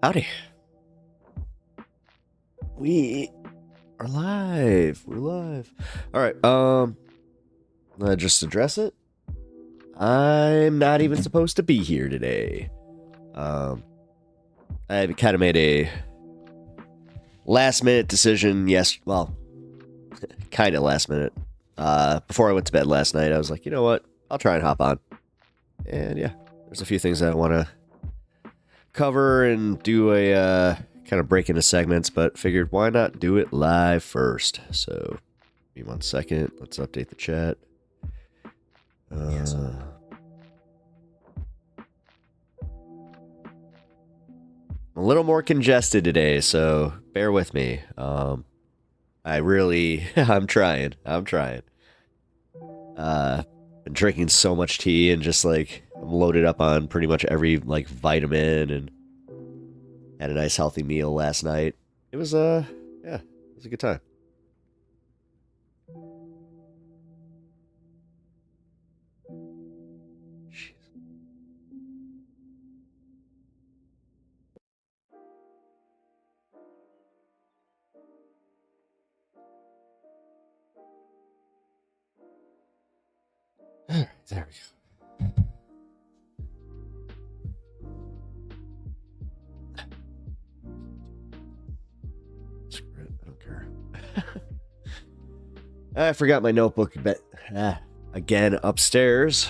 Howdy. We are live. We're live. All right. Just address it. I'm not even supposed to be here today. I kind of made a last minute decision. Yes, well, kind of last minute. Before I went to bed last night, I was like, you know what? I'll try and hop on. And yeah, there's a few things that I want to cover and do a kind of break into segments, but figured why not do it live first. So give me 1 second. Let's update the chat. A little more congested today, so bear with me. I'm trying. Been drinking so much tea and just like I'm loaded up on pretty much every like vitamin and had a nice healthy meal last night. It was yeah, it was a good time. Jeez. All right, there we go. Screw it, I don't care. I forgot my notebook again upstairs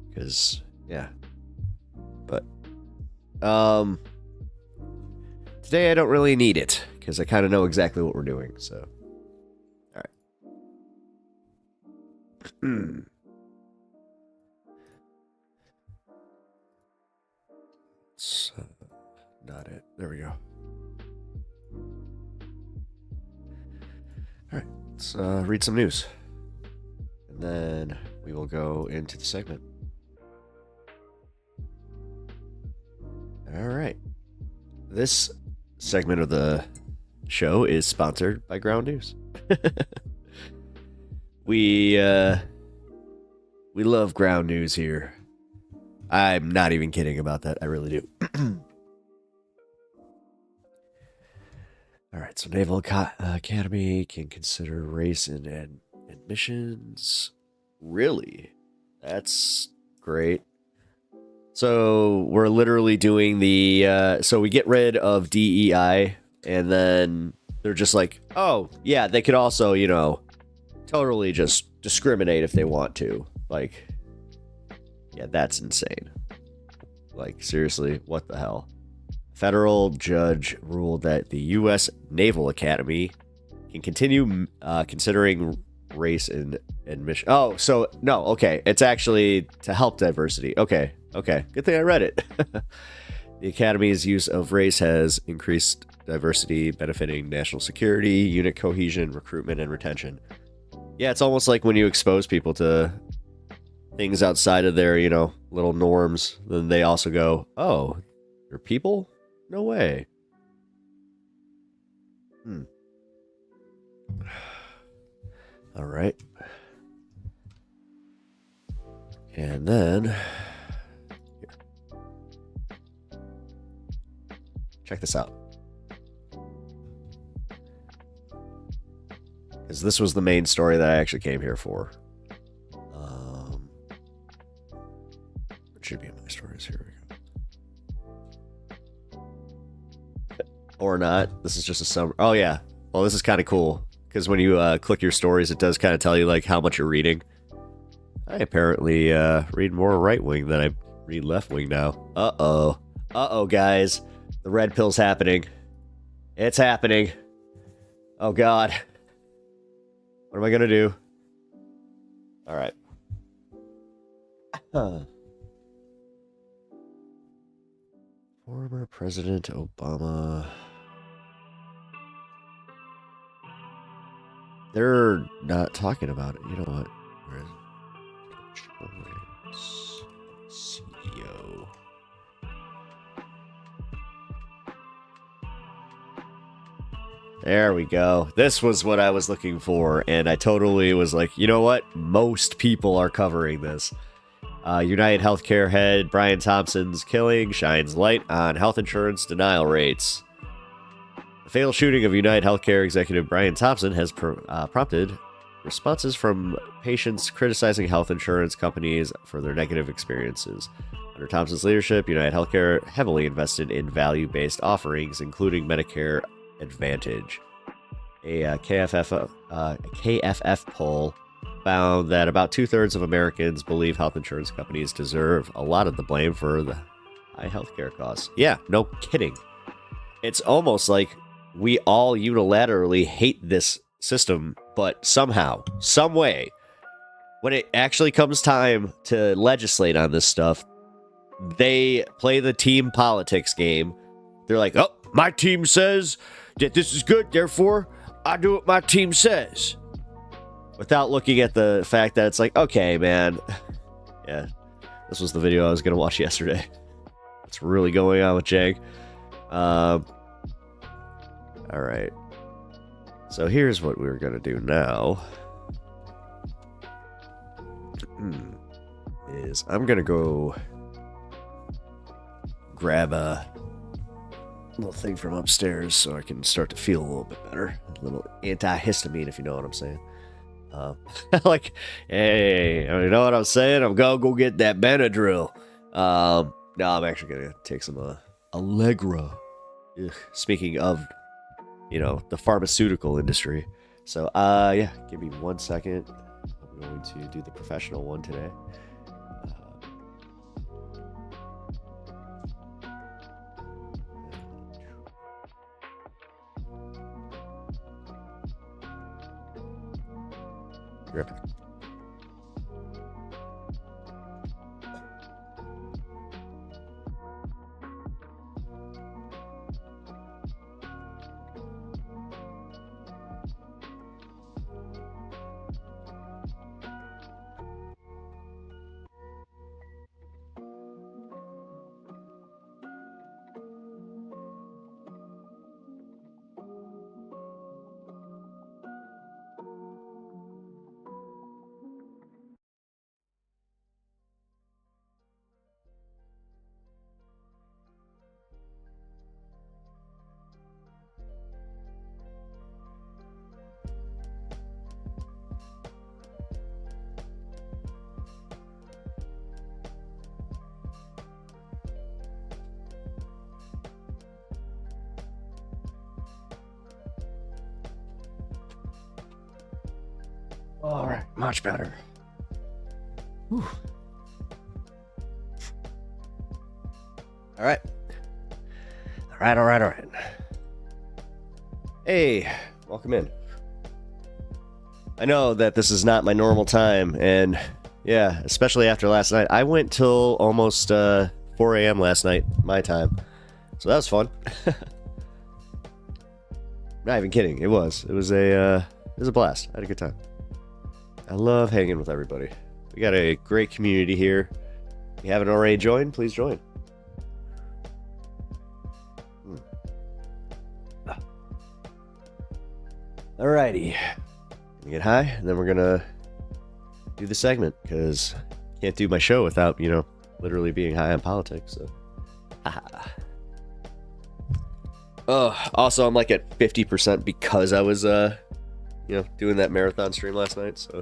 because yeah. But today I don't really need it because I kind of know exactly what we're doing. So all right. It's not it. There we go. All right, let's read some news. And then we will go into the segment. All right. This segment of the show is sponsored by Ground News. We love Ground News here. I'm not even kidding about that. I really do. All right, so Naval Academy can consider race in admissions. Really? That's great. So we're literally doing the... so we get rid of DEI, and then they're just like, oh, yeah, they could also, you know, totally just discriminate if they want to. Like... yeah, that's insane. Like, seriously, what the hell? Federal judge ruled that the U.S. Naval Academy can continue considering race in admission. Oh, so, no, okay. It's actually to help diversity. Okay. Good thing I read it. The Academy's use of race has increased diversity, benefiting national security, unit cohesion, recruitment, and retention. Yeah, it's almost like when you expose people to things outside of their, you know, little norms, then they also go, oh, you're people? No way. All right. And then, here. Check this out. Because this was the main story that I actually came here for. Should be in my stories. Here we go. Or not. This is just a summary. Oh, yeah. Well, this is kind of cool. Because when you click your stories, it does kind of tell you like how much you're reading. I apparently read more right-wing than I read left-wing now. Uh-oh. Uh-oh, guys. The red pill's happening. It's happening. Oh, God. What am I going to do? All right. Former President Obama. They're not talking about it. You know what? Where is it? CEO. There we go. This was what I was looking for, and I totally was like, you know what? Most people are covering this. United Healthcare head Brian Thompson's killing shines light on health insurance denial rates. The fatal shooting of United Healthcare executive Brian Thompson has prompted responses from patients criticizing health insurance companies for their negative experiences. Under Thompson's leadership, United Healthcare heavily invested in value-based offerings, including Medicare Advantage. A KFF poll found that about 2/3 of Americans believe health insurance companies deserve a lot of the blame for the high healthcare costs. Yeah, no kidding. It's almost like we all unilaterally hate this system, but somehow, some way, when it actually comes time to legislate on this stuff, they play the team politics game. They're like, oh, my team says that this is good, therefore I do what my team says. Without looking at the fact that it's like, okay, man. Yeah, this was the video I was going to watch yesterday. What's really going on with Jag? All right. So here's what we're going to do now. Is I'm going to go grab a little thing from upstairs so I can start to feel a little bit better. A little antihistamine, if you know what I'm saying. Like, hey, you know what I'm saying? I'm going to go get that Benadryl. No, I'm actually going to take some Allegra. Ugh. Speaking of, you know, the pharmaceutical industry. So, yeah, give me 1 second. I'm going to do the professional one today. Rip. All right, much better. Whew. All right. All right. Hey, welcome in. I know that this is not my normal time, and yeah, especially after last night. I went till almost 4 a.m. last night, my time. So that was fun. Not even kidding. It was a blast. I had a good time. I love hanging with everybody. We got a great community here. If you haven't already joined, please join. Alrighty. Gonna get high, and then we're gonna do the segment, because can't do my show without, you know, literally being high on politics, so. Oh, also I'm like at 50% because I was you know, doing that marathon stream last night, so.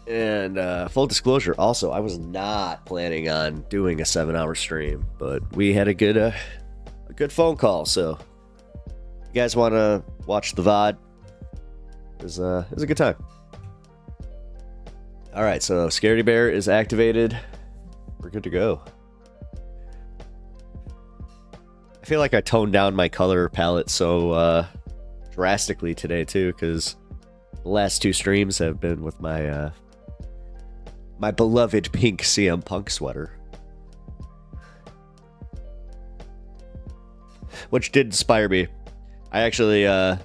And full disclosure, also, I was not planning on doing a 7-hour stream, but we had a good phone call, so if you guys want to watch the VOD, it was a good time. All right, so Scaredy Bear is activated. We're good to go. I feel like I toned down my color palette so drastically today too, because the last 2 streams have been with my my beloved pink CM Punk sweater, which did inspire me. I actually I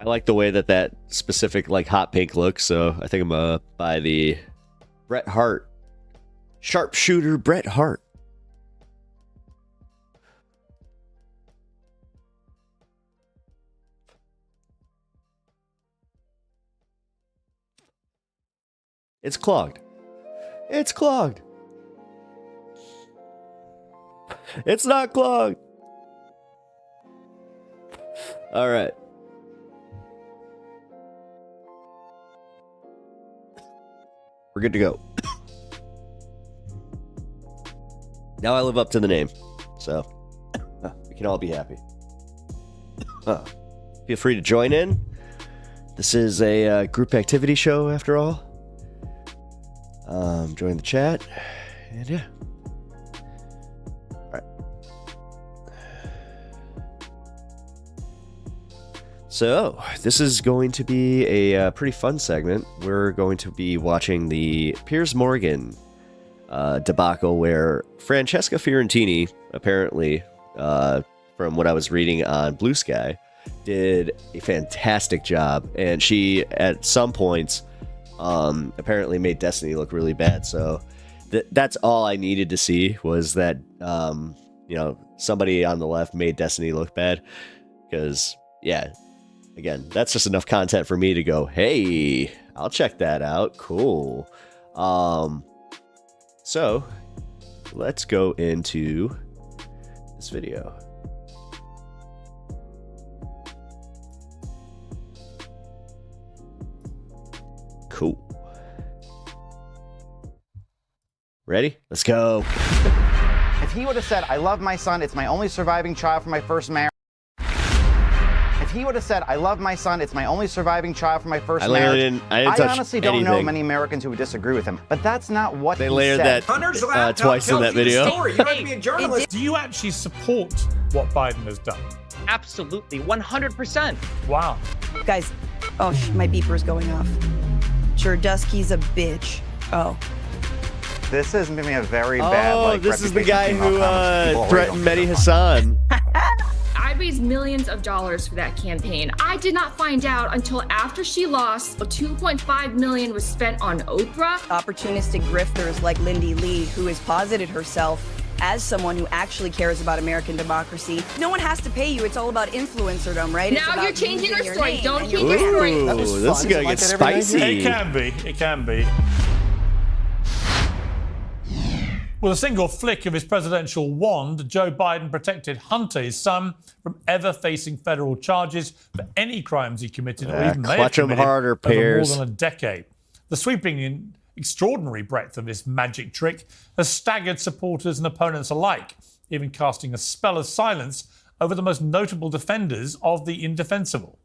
like the way that specific like hot pink looks, so I think I'm gonna buy the Bret Hart sharpshooter Bret Hart. It's clogged. It's clogged. It's not clogged. All right. We're good to go. Now I live up to the name, so we can all be happy. Feel free to join in. This is a group activity show, after all. Join the chat, and yeah. All right. So this is going to be a pretty fun segment. We're going to be watching the Piers Morgan debacle, where Francesca Fiorentini, apparently, from what I was reading on Blue Sky, did a fantastic job, and she at some points apparently made Destiny look really bad. So that's all I needed to see, was that somebody on the left made Destiny look bad, because yeah, again, that's just enough content for me to go, hey, I'll check that out. Cool. So let's go into this video. Cool. Ready? Let's go. If he would have said, I love my son, it's my only surviving child from my first marriage. If he would have said, I love my son, it's my only surviving child from my first marriage. I honestly don't know many Americans who would disagree with him. But that's not what they layered said. That twice in that video. You don't have to be a journalist. Do you actually support what Biden has done? Absolutely, 100%. Wow. Guys, oh, my beeper's going off. Sure, Dusky's a bitch. Oh. This is giving me a very bad, this is the guy who threatened Mehdi Hassan. I raised millions of dollars for that campaign. I did not find out until after she lost. $2.5 million was spent on Oprah. Opportunistic grifters like Lindy Lee, who has posited herself as someone who actually cares about American democracy. No one has to pay you. It's all about influencerdom, right? Now you're changing her story. Don't change Ooh, your story. this is gonna get spicy. It can be. It can be. With a single flick of his presidential wand, Joe Biden protected Hunter, his son, from ever facing federal charges for any crimes he committed or even may have committed harder, over Piers. more than a decade. The sweeping and extraordinary breadth of this magic trick has staggered supporters and opponents alike, even casting a spell of silence over the most notable defenders of the indefensible.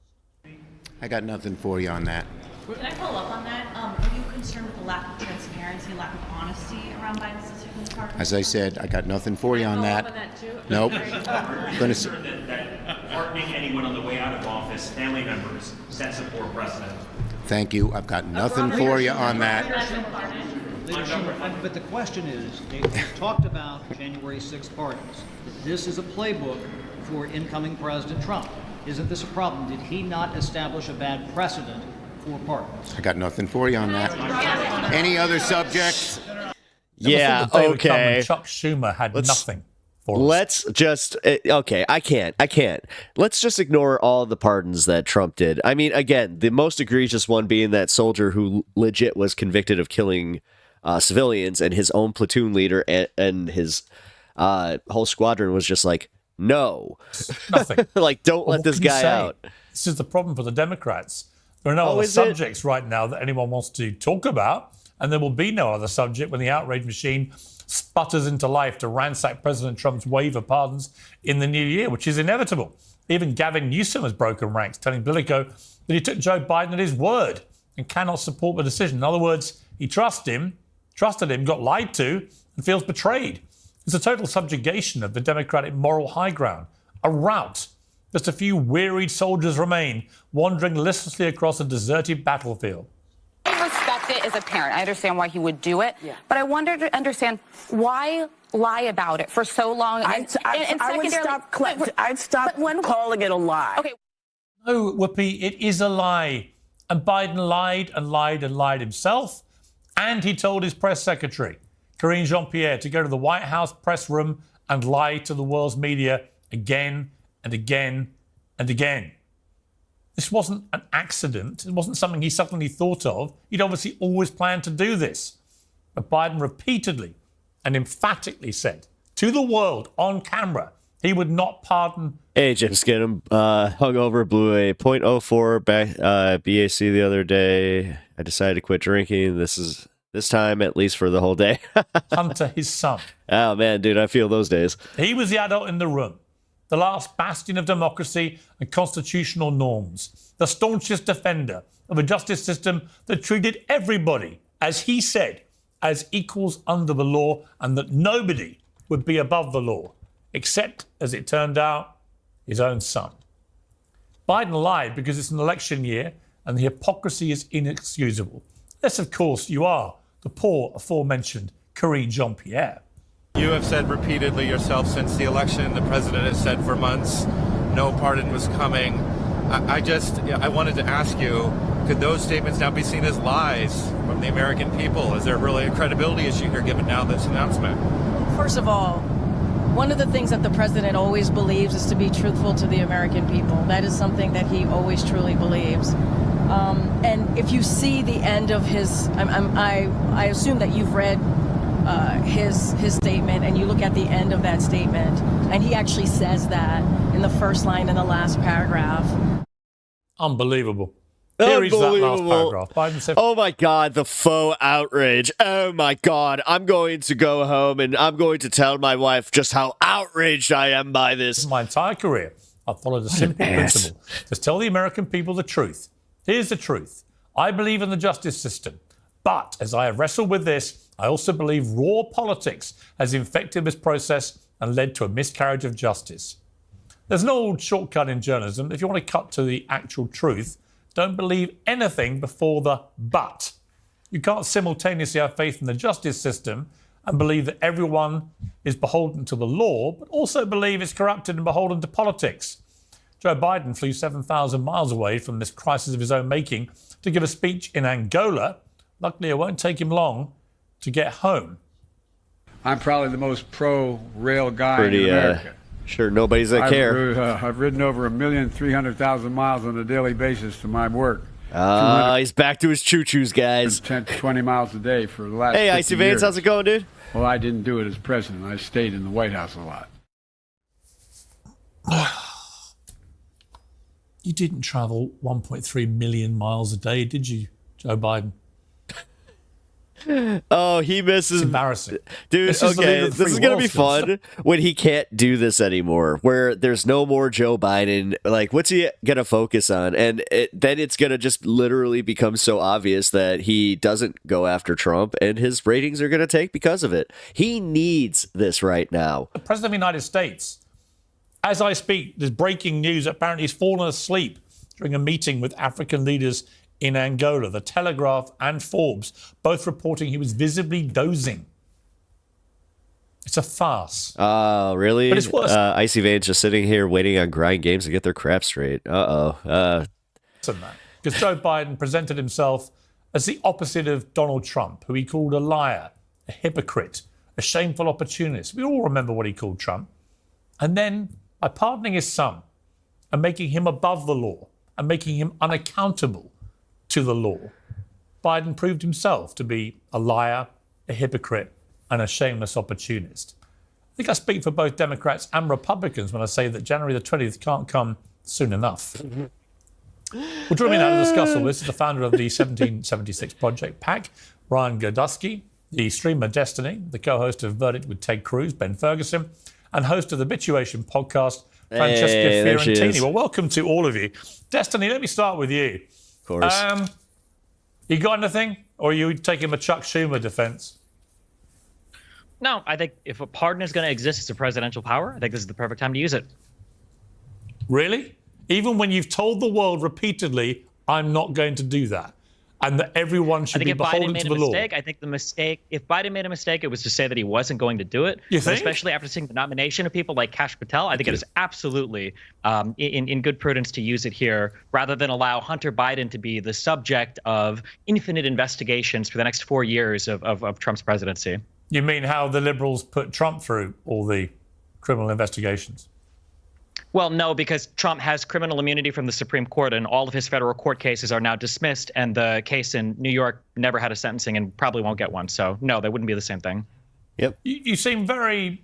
I got nothing for you on that. Can I follow up on that? Are you concerned with the lack of transparency and lack of honesty around Biden's decision to pardon? As I said, I got nothing for you on that. Nope. Gonna say that pardoning anyone on the way out of office, family members, sets a poor precedent. Thank you. I've got nothing for you on that. But the question is, they talked about January 6th pardons. This is a playbook for incoming President Trump. Isn't this a problem? Did he not establish a bad precedent for pardons? I got nothing for you on that. Any other subjects? Yeah, okay. Chuck Schumer had nothing for us. Let's just I can't. Let's just ignore all the pardons that Trump did. I mean, again, the most egregious one being that soldier who legit was convicted of killing civilians, and his own platoon leader and his whole squadron was just like, no, nothing. Like, don't let this guy out. This is the problem for the Democrats. There are no other subjects right now that anyone wants to talk about, and there will be no other subject when the outrage machine sputters into life to ransack President Trump's wave of pardons in the new year, which is inevitable. Even Gavin Newsom has broken ranks, telling Politico that he took Joe Biden at his word and cannot support the decision. In other words, he trusted him, got lied to, and feels betrayed. It's a total subjugation of the Democratic moral high ground, a rout. Just a few wearied soldiers remain, wandering listlessly across a deserted battlefield. I respect it as a parent. I understand why he would do it, but I wonder to understand why lie about it for so long. I'd stop calling it a lie. Okay. No, Whoopi, it is a lie. And Biden lied and lied and lied himself. And he told his press secretary, Karine Jean-Pierre, to go to the White House press room and lie to the world's media again and again and again. This wasn't an accident. It wasn't something he suddenly thought of. He'd obviously always planned to do this. But Biden repeatedly and emphatically said to the world on camera he would not pardon. Hey, Jim Skinner, hungover, blew a .04 BAC the other day. I decided to quit drinking. This time, at least for the whole day. Hunter, his son. Oh, man, dude, I feel those days. He was the adult in the room, the last bastion of democracy and constitutional norms, the staunchest defender of a justice system that treated everybody, as he said, as equals under the law, and that nobody would be above the law, except, as it turned out, his own son. Biden lied because it's an election year and the hypocrisy is inexcusable. Yes, of course, you are the poor aforementioned Karine Jean-Pierre. You have said repeatedly yourself since the election, the president has said for months, no pardon was coming. I wanted to ask you, could those statements now be seen as lies from the American people? Is there really a credibility issue here given now this announcement? First of all, one of the things that the president always believes is to be truthful to the American people. That is something that he always truly believes. And if you see the end of his, I assume that you've read his statement, and you look at the end of that statement, and he actually says that in the first line in the last paragraph. Unbelievable. Here is that last paragraph. Biden said, oh my God, the faux outrage. Oh my God, I'm going to go home and I'm going to tell my wife just how outraged I am by this. My entire career, I've followed a simple principle. Just tell the American people the truth. Here's the truth. I believe in the justice system. But as I have wrestled with this, I also believe raw politics has infected this process and led to a miscarriage of justice. There's no shortcut in journalism. If you want to cut to the actual truth, don't believe anything before the but. You can't simultaneously have faith in the justice system and believe that everyone is beholden to the law, but also believe it's corrupted and beholden to politics. Joe Biden flew 7,000 miles away from this crisis of his own making to give a speech in Angola. Luckily, it won't take him long to get home. I'm probably the most pro-rail guy in America. Sure, nobody's that care. I've ridden over 1,300,000 miles on a daily basis to my work. He's back to his choo-choos, guys. 10 to 20 miles a day for the last 50 Icy Vance, years. how's it going, dude? Well, I didn't do it as president. I stayed in the White House a lot. You didn't travel 1.3 million miles a day, did you, Joe Biden? Oh, he misses. It's embarrassing. Dude, this is going to be fun when he can't do this anymore, where there's no more Joe Biden. Like, what's he going to focus on? And then it's going to just literally become so obvious that he doesn't go after Trump, and his ratings are going to take because of it. He needs this right now. The President of the United States, as I speak, there's breaking news. Apparently he's fallen asleep during a meeting with African leaders in Angola. The Telegraph and Forbes both reporting he was visibly dozing. It's a farce. Oh, really? But it's worse. Icy Vance just sitting here waiting on Grind Games to get their crap straight. Because Joe Biden presented himself as the opposite of Donald Trump, who he called a liar, a hypocrite, a shameful opportunist. We all remember what he called Trump. And then, by pardoning his son and making him above the law and making him unaccountable to the law, Biden proved himself to be a liar, a hypocrite, and a shameless opportunist. I think I speak for both Democrats and Republicans when I say that January the 20th can't come soon enough. Well, joining me now to discuss all this is the founder of the 1776 Project PAC, Ryan Girdusky, the streamer Destiny, the co-host of Verdict with Ted Cruz, Ben Ferguson, and host of the Bituation podcast, Francesca Fiorentini. Well, welcome to all of you. Destiny, let me start with you. Of course. You got anything? Or are you taking a Chuck Schumer defense? No, I think if a pardon is going to exist as a presidential power, I think this is the perfect time to use it. Really? Even when you've told the world repeatedly, I'm not going to do that, and that everyone should be beholden to the law. I think the mistake, if Biden made a mistake, it was to say that he wasn't going to do it. You think? Especially after seeing the nomination of people like Kash Patel, I think it is absolutely in good prudence to use it here rather than allow Hunter Biden to be the subject of infinite investigations for the next 4 years of Trump's presidency. You mean how the liberals put Trump through all the criminal investigations? Well, no, because Trump has criminal immunity from the Supreme Court, and all of his federal court cases are now dismissed, and the case in New York never had a sentencing and probably won't get one. So, no, that wouldn't be the same thing. Yep. You seem very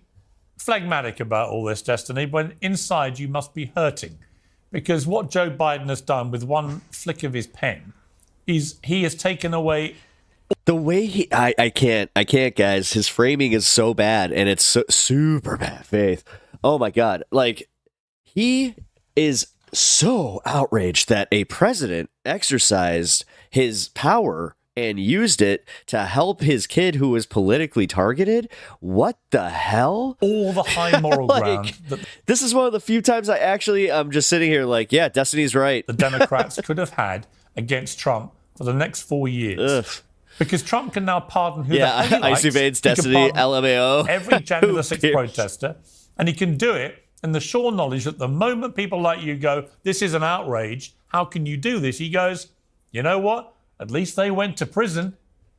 phlegmatic about all this, Destiny, when inside you must be hurting. Because what Joe Biden has done with one flick of his pen is he has taken away... The way I can't, guys. His framing is so bad, and it's so, super bad faith. Oh, my God. Like... He is so outraged that a president exercised his power and used it to help his kid who was politically targeted. What the hell? All the high moral ground. This is one of the few times I'm just sitting here like, yeah, Destiny's right. The Democrats could have had against Trump for the next 4 years. Ugh. Because Trump can now pardon who the hell he likes. Icy Veins, Destiny, LMAO. Every January the 6th protester. And he can do it in the sure knowledge that the moment people like you go, this is an outrage, how can you do this? He goes, you know what? At least they went to prison.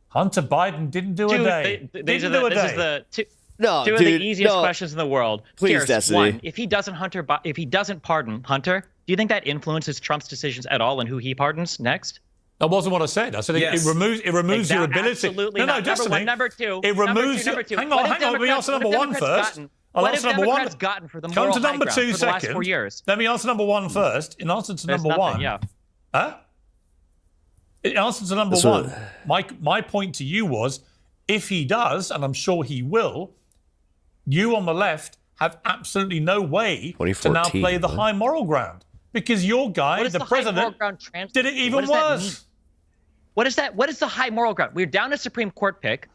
Hunter Biden didn't do a day. These are the two of the easiest questions in the world. Please, Piers, Destiny. One, if he doesn't pardon Hunter, do you think that influences Trump's decisions at all and who he pardons next? That wasn't what I said. I said yes. it removes your ability. Absolutely no, Destiny. Number two. It removes. Number two. Hang on. Let me answer number one first. What have Democrats gotten for the moral Come to number high two ground for the last second. 4 years? Let me answer number one first. In answer to number one. Yeah. Huh? In answer to number one, my point to you was, if he does, and I'm sure he will, you on the left have absolutely no way to now play the high moral ground. Because your guy, the president, did it even worse. What is that? What is the high moral ground? We're down a Supreme Court pick.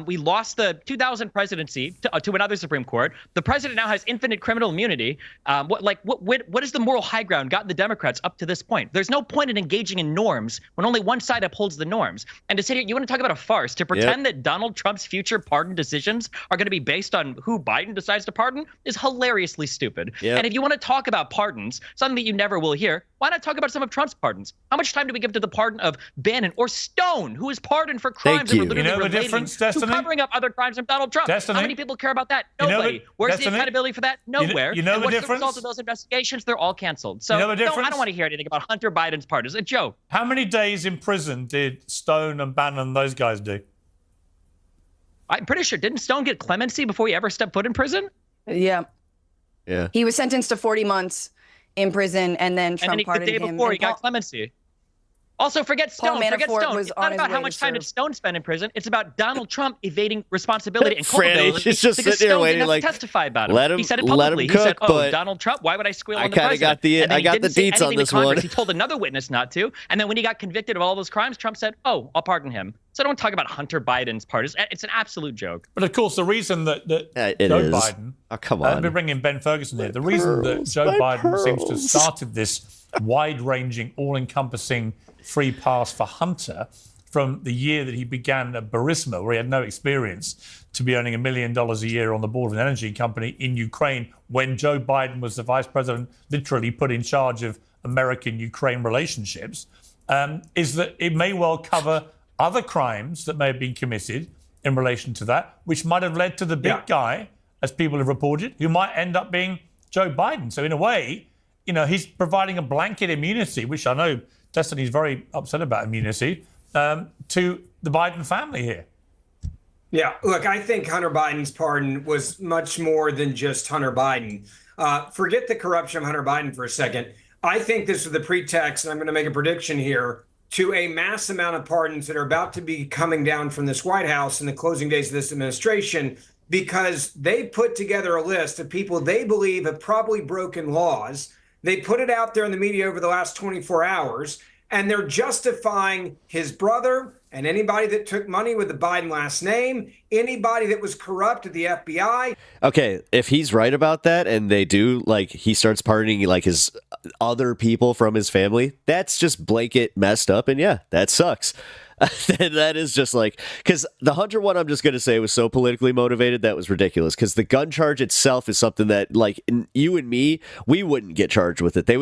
We lost the 2000 presidency to another Supreme Court. The president now has infinite criminal immunity. What is the moral high ground gotten the Democrats up to this point? There's no point in engaging in norms when only one side upholds the norms. And to sit here, you want to talk about a farce, to pretend that Donald Trump's future pardon decisions are going to be based on who Biden decides to pardon is hilariously stupid. And if you want to talk about pardons, something that you never will hear, why not talk about some of Trump's pardons? How much time do we give to the pardon of Bannon or Stone, who is pardoned for crimes that were literally relating to covering up other crimes of Donald Trump? Destiny? How many people care about that? Nobody. Where's the accountability for that? Nowhere. You know and the what's difference? the result of those investigations? They're all canceled. So you know the no, I difference? don't want to hear anything about Hunter Biden's pardon. It's a joke. How many days in prison did Stone and Bannon and those guys do? I'm pretty sure. Didn't Stone get clemency before he ever stepped foot in prison? Yeah. Yeah. He was sentenced to 40 months in prison, and then Trump pardoned him. The day before, he got clemency. Also, forget Stone. Forget Stone. Was it's not about how much time did Stone spend in prison. It's about Donald Trump evading responsibility and culpability. He's just because sitting there Stone waiting, didn't have like, to testify about him. let him, he said it let publicly. him cook, he said, "Oh, but Donald Trump, why would I squeal on the kinda president?" got the, and then I got the deets on this one. He told another witness not to, and then when he got convicted of all those crimes, Trump said, "Oh, I'll pardon him." So don't talk about Hunter Biden's part. It's an absolute joke. But of course, the reason that Joe Biden, come on, let me bring in Ben Ferguson here. The reason that Joe Biden seems to have started this wide-ranging, all-encompassing free pass for Hunter from the year that he began at Burisma, where he had no experience, to be earning $1 million a year on the board of an energy company in Ukraine when Joe Biden was the vice president, literally put in charge of American-Ukraine relationships, is that it may well cover other crimes that may have been committed in relation to that, which might have led to the big guy, as people have reported, who might end up being Joe Biden. So in a way, you know, he's providing a blanket immunity, which I know Destiny's very upset about immunity, to the Biden family here. Yeah, look, I think Hunter Biden's pardon was much more than just Hunter Biden. Forget the corruption of Hunter Biden for a second. I think this was the pretext, and I'm going to make a prediction here, to a mass amount of pardons that are about to be coming down from this White House in the closing days of this administration, because they put together a list of people they believe have probably broken laws. They put it out there in the media over the last 24 hours, and they're justifying his brother and anybody that took money with the Biden last name, anybody that was corrupt at the FBI. Okay, if he's right about that and they do, like, he starts pardoning like his other people from his family, that's just blanket messed up, and yeah, that sucks. That is just like, because the Hunter one, I'm just going to say, was so politically motivated that was ridiculous, because the gun charge itself is something that, like, you and me, we wouldn't get charged with it. They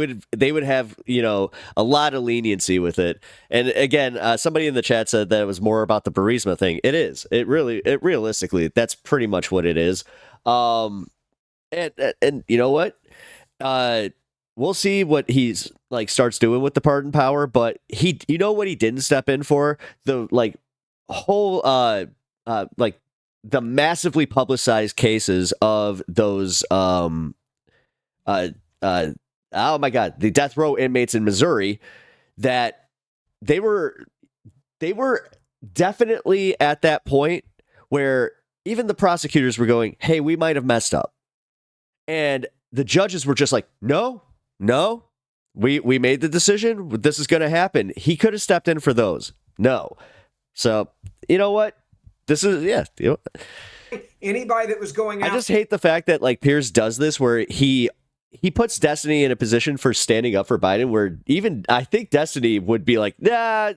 would have, you know, a lot of leniency with it. And again, somebody in the chat said that it was more about the Burisma thing. It is. It realistically, that's pretty much what it is. And you know what? we'll see what he's like starts doing with the pardon power, but you know what he didn't step in for? The like whole like the massively publicized cases of those oh my God, the death row inmates in Missouri, that they were definitely at that point where even the prosecutors were going, hey, we might have messed up. And the judges were just like, no, we made the decision. This is going to happen. He could have stepped in for those. No. So, you know what? This is, Anybody that was going out. I just hate the fact that like Piers does this where he puts Destiny in a position for standing up for Biden where even I think Destiny would be like, nah,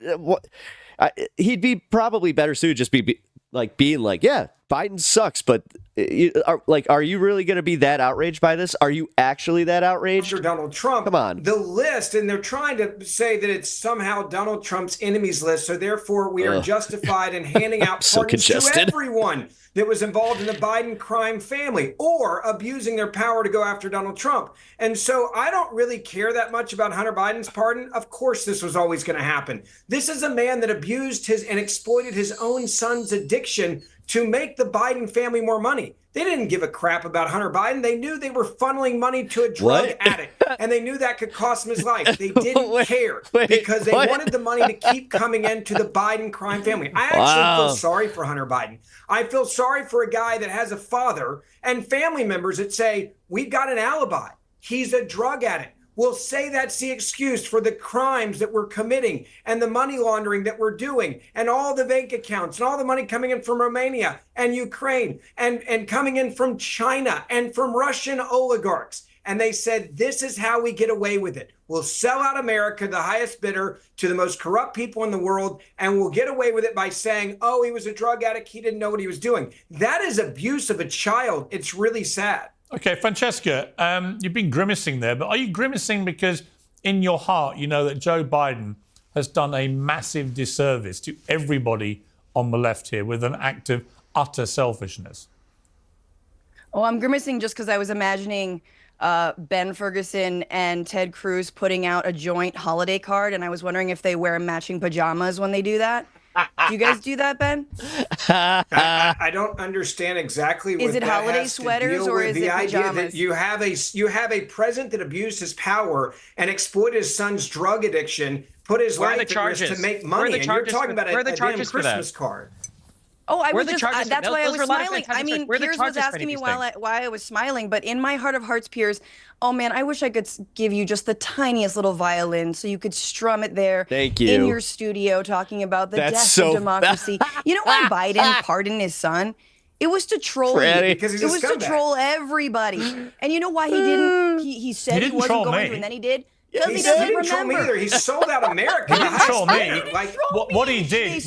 he'd be probably better suited just being like, yeah, Biden sucks, but are you really going to be that outraged by this? Are you actually that outraged? After Donald Trump, come on. The list, and they're trying to say that it's somehow Donald Trump's enemies list, so therefore we are justified in handing out pardons to everyone that was involved in the Biden crime family or abusing their power to go after Donald Trump. And so I don't really care that much about Hunter Biden's pardon. Of course, this was always going to happen. This is a man that abused his and exploited his own son's addiction to make the Biden family more money. They didn't give a crap about Hunter Biden. They knew they were funneling money to a drug addict, and they knew that could cost him his life. They didn't care because they wanted the money to keep coming into the Biden crime family. I actually feel sorry for Hunter Biden. I feel sorry for a guy that has a father and family members that say, we've got an alibi. He's a drug addict. We'll say that's the excuse for the crimes that we're committing and the money laundering that we're doing and all the bank accounts and all the money coming in from Romania and Ukraine and coming in from China and from Russian oligarchs. And they said, this is how we get away with it. We'll sell out America, the highest bidder, to the most corrupt people in the world, and we'll get away with it by saying, oh, he was a drug addict. He didn't know what he was doing. That is abuse of a child. It's really sad. Okay, Francesca, you've been grimacing there, but are you grimacing because in your heart you know that Joe Biden has done a massive disservice to everybody on the left here with an act of utter selfishness? Oh, I'm grimacing just because I was imagining Ben Ferguson and Ted Cruz putting out a joint holiday card, and I was wondering if they wear matching pajamas when they do that. Do you guys do that, Ben? I don't understand exactly what is it that holiday has sweaters to deal or with is the it idea pajamas? that you have a president that abused his power and exploited his son's drug addiction, put his life at risk to make money, and you're talking about a damn Christmas card. Oh, I was just, that's why I was smiling. I mean, Piers was asking me why I was smiling, but in my heart of hearts, Piers, oh man, I wish I could give you just the tiniest little violin so you could strum it there in your studio talking about the death of democracy. You know why Biden pardoned his son? It was to troll you. Because he's it was to troll everybody. And you know why he didn't? He said he wasn't going to, and then he did. Because he doesn't didn't troll me either. He sold out America. He didn't troll me. What he did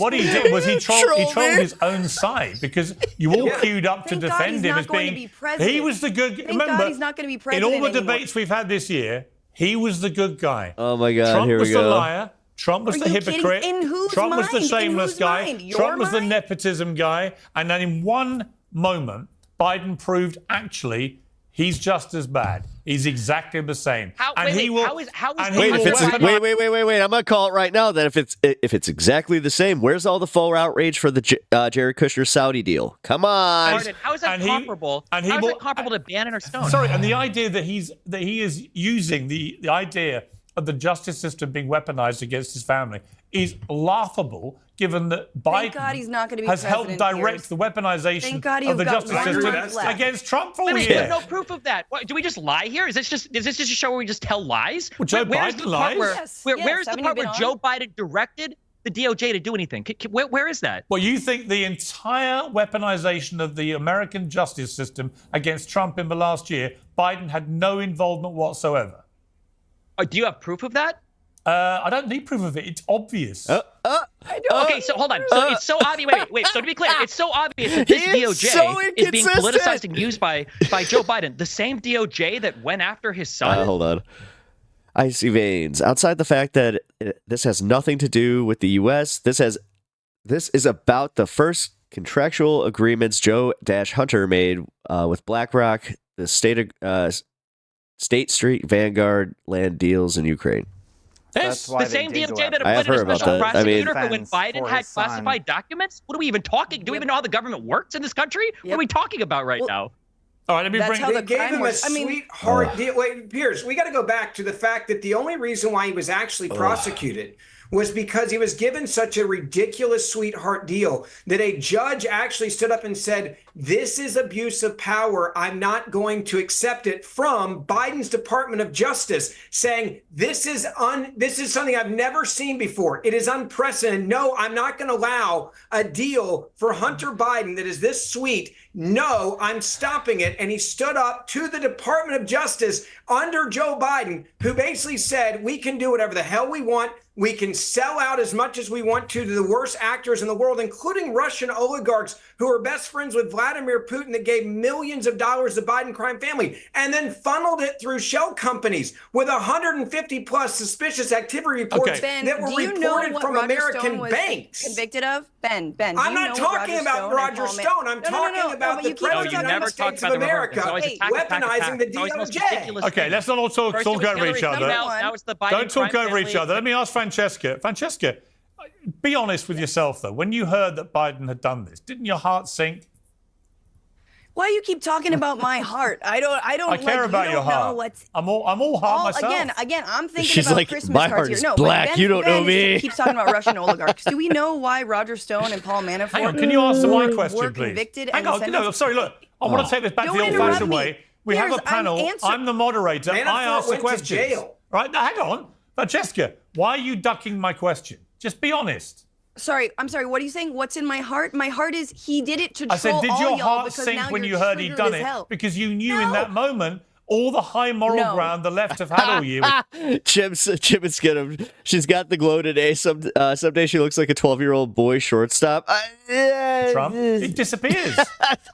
was he trolled his own side because you all queued up to defend him as being. He was the good. Remember, he's not going to be in president all the anymore. debates we've had this year, he was the good guy. Oh my God! Trump here was we the go. liar. Trump was the hypocrite. In whose Trump was the mind? shameless guy. Your Trump was the mind? nepotism guy. And then in one moment, Biden proved actually he's just as bad. He's exactly the same. Wait, I'm gonna call it right now. That if it's exactly the same, where's all the full outrage for the Jared Kushner Saudi deal? Come on. Martin, how is that comparable? How is that comparable to Bannon or Stone? Sorry, and the idea that he is using the idea of the justice system being weaponized against his family is laughable, given that Biden has helped direct the weaponization of the justice system against Trump for all years. There's no proof of that. What, do we just lie here? Is this just a show where we just tell lies? Well, Joe Biden lies. Where's the part where Joe Biden directed the DOJ to do anything? Where is that? Well, you think the entire weaponization of the American justice system against Trump in the last year, Biden had no involvement whatsoever? Do you have proof of that? I don't need proof of it. It's obvious. Okay, so hold on. So it's so obvious. Wait. So to be clear, it's so obvious that this DOJ is being politicized and used by Joe Biden, the same DOJ that went after his son. Hold on. I see veins. Outside the fact that this has nothing to do with the U.S., this is about the first contractual agreements Joe Hunter made with BlackRock, the state State Street, Vanguard, land deals in Ukraine. That's why the same DOJ that I have appointed a heard special about that. I mean, prosecutor for when Biden had classified documents. What are we even talking? Do we even know how the government works in this country? What are we talking about right now? All right, let me That's bring. how they gave him a sweetheart deal. Wait, Piers, we got to go back to the fact that the only reason why he was actually prosecuted was because he was given such a ridiculous sweetheart deal that a judge actually stood up and said, this is abuse of power. I'm not going to accept it, from Biden's Department of Justice, saying this is something I've never seen before. It is unprecedented. No, I'm not going to allow a deal for Hunter Biden that is this sweet. No, I'm stopping it. And he stood up to the Department of Justice under Joe Biden, who basically said, we can do whatever the hell we want. We can sell out as much as we want to the worst actors in the world, including Russian oligarchs who are best friends with Vladimir Putin, that gave millions of dollars to the Biden crime family, and then funneled it through shell companies with 150 plus suspicious activity reports that were reported from American banks. Convicted of? Ben, I'm not talking about Roger Stone. I'm talking about the President of the United States of America weaponizing the DOJ. Okay, let's not all talk over each other. Don't talk over each other. Let me ask Francesca. Francesca, be honest with yourself, though. When you heard that Biden had done this, didn't your heart sink? Why do you keep talking about my heart? I care about your heart. I'm all heart myself. Again, I'm thinking She's about like, Christmas my cards heart is here. No, black. Ben, You don't know me. Keeps talking about Russian oligarchs. Do we know why Roger Stone and Paul Manafort Hang on, can you answer my question, were please? convicted? Hang on, no, sorry, look. I want to take this back to the old-fashioned way. We have a panel. I'm the moderator. I ask the questions. Right, now, hang on. Francesca, why are you ducking my question? Just be honest. Sorry, I'm sorry. What are you saying? What's in my heart? My heart is he did it to I said, troll did all your y'all heart because sink now when you're you heard he'd done triggered as it? hell. Because you knew in that moment all the high moral ground the left have had all year. Chip and Skinner. She's got the glow today. Someday she looks like a 12-year-old boy shortstop. Trump, it disappears.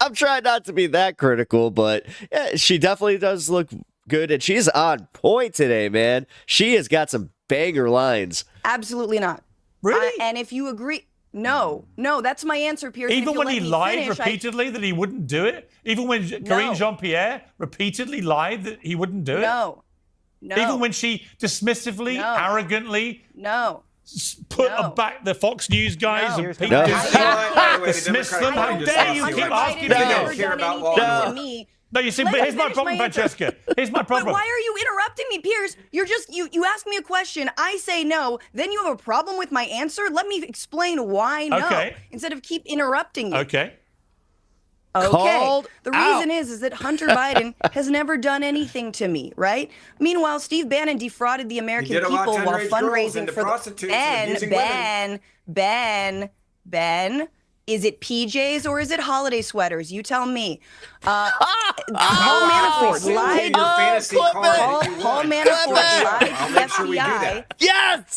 I'm trying not to be that critical, but yeah, she definitely does look good, and she's on point today, man. She has got some banger lines. Absolutely not. Really? And if you agree, no, that's my answer, Piers. Even when he lied repeatedly that he wouldn't do it? Even when Karine Jean-Pierre repeatedly lied that he wouldn't do it? No. Even when she dismissively, arrogantly put back the Fox News guys and people dismiss them? How dare you keep asking me? No, you see, but here's my problem, Francesca. Here's my problem. But why are you interrupting me, Piers? You're just, you ask me a question, I say no, then you have a problem with my answer? Let me explain why no, instead of keep interrupting me. Okay. The reason is that Hunter Biden has never done anything to me, right? Meanwhile, Steve Bannon defrauded the American people while fundraising for Ben. Is it PJs or is it holiday sweaters? You tell me. Paul Manafort lied. Paul Manafort lied to the FBI. Yes!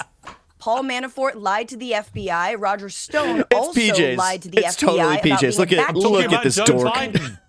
Paul Manafort lied to the FBI. Roger Stone also PJs. Lied to the it's FBI. Totally PJs. Look at this dork.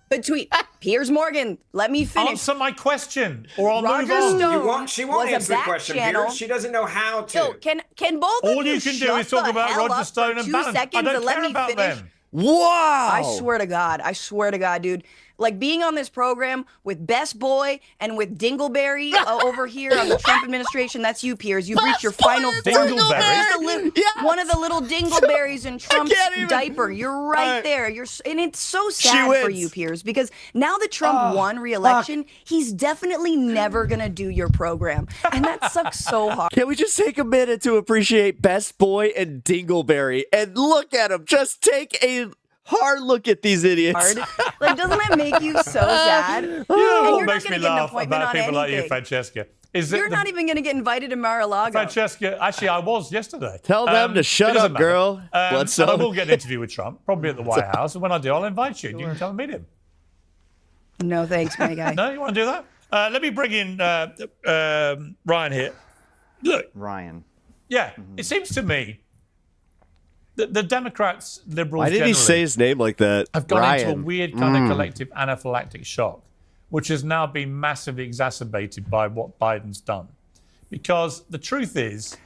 Between Piers Morgan, let me finish. Answer my question, or I'll Roger move Stone she won't answer the question, Piers. She doesn't know how to. No, can both all of you can do is talk about Roger Stone and Bannon. I don't care about them. Wow! I swear to God, dude. Like being on this program with Best Boy and with Dingleberry over here on the Trump administration. That's you, Piers. You've reached your final Dingleberry. One of the little Dingleberries in Trump's diaper. You're right there. And it's so sad for you, Piers, because now that Trump won re-election, he's definitely never gonna do your program, and that sucks so hard. Can we just take a minute to appreciate Best Boy and Dingleberry and look at them? Just take a hard look at these idiots. Like, doesn't that make you so sad? You know what makes me laugh about people like you, Francesca? You're not even going to get invited to Mar-a-Lago. Francesca, actually, I was yesterday. Tell them to shut up, girl. I will get an interview with Trump, probably at the White House. And when I do, I'll invite you. You can come and meet him. No, thanks, my guy. No, you want to do that? Let me bring in Ryan here. Look. Ryan. Yeah, it seems to me the Democrats, liberals, why did he say his name like that? Have gone into a weird kind of collective anaphylactic shock, which has now been massively exacerbated by what Biden's done. Because the truth is,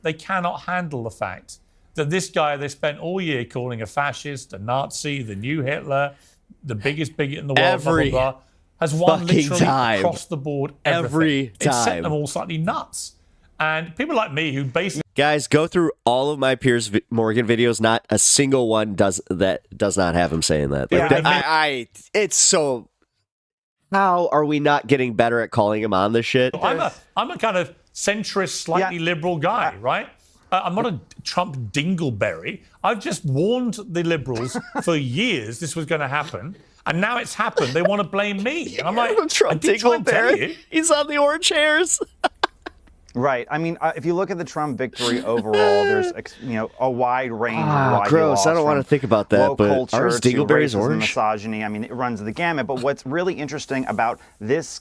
they cannot handle the fact that this guy they spent all year calling a fascist, a Nazi, the new Hitler, the biggest bigot in the world, blah, blah, blah, has won fucking literally time. across the board everything. Every It sent time. them all slightly nuts. And people like me who basically... Guys, go through all of my Piers Morgan videos. Not a single one does not have him saying that. Like, Yeah, it's so... How are we not getting better at calling him on this shit? I'm a kind of centrist, slightly liberal guy, right? I'm not a Trump dingleberry. I've just warned the liberals for years this was going to happen, and now it's happened. They want to blame me. And I'm like, Trump I did try and tell dingleberry. you. He's on the orange hairs. Right. I mean, if you look at the Trump victory overall, there's a wide range of why he gross. lost, I don't want to think about that, woke but culture ours to dingleberry's racism, orange. misogyny. I mean, it runs the gamut. But what's really interesting about this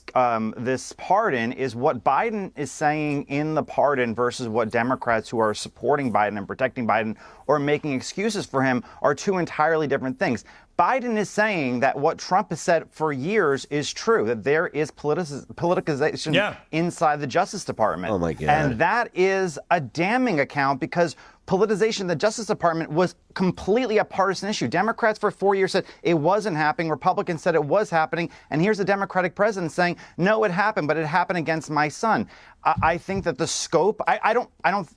this pardon is what Biden is saying in the pardon versus what Democrats who are supporting Biden and protecting Biden or making excuses for him are two entirely different things. Biden is saying that what Trump has said for years is true, that there is politicization inside the Justice Department. Oh, my God. And that is a damning account because politicization of the Justice Department was completely a partisan issue. Democrats for 4 years said it wasn't happening. Republicans said it was happening. And here's the Democratic president saying, no, it happened, but it happened against my son. I think that the scope, I don't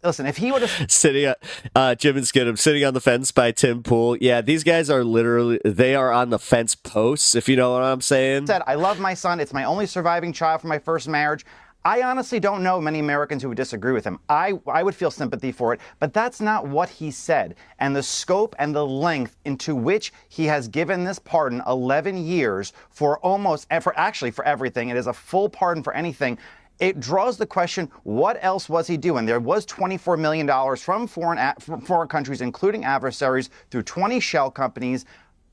listen, if he would have sitting Jim and Skidham sitting on the fence by Tim Pool. Yeah, these guys are literally, they are on the fence posts, if you know what I'm saying. Said, I love my son. It's my only surviving child from my first marriage. I honestly don't know many Americans who would disagree with him. I would feel sympathy for it, but that's not what he said. And the scope and the length into which he has given this pardon, 11 years for everything. It is a full pardon for anything. It draws the question, what else was he doing? There was $24 million from foreign countries, including adversaries, through 20 shell companies.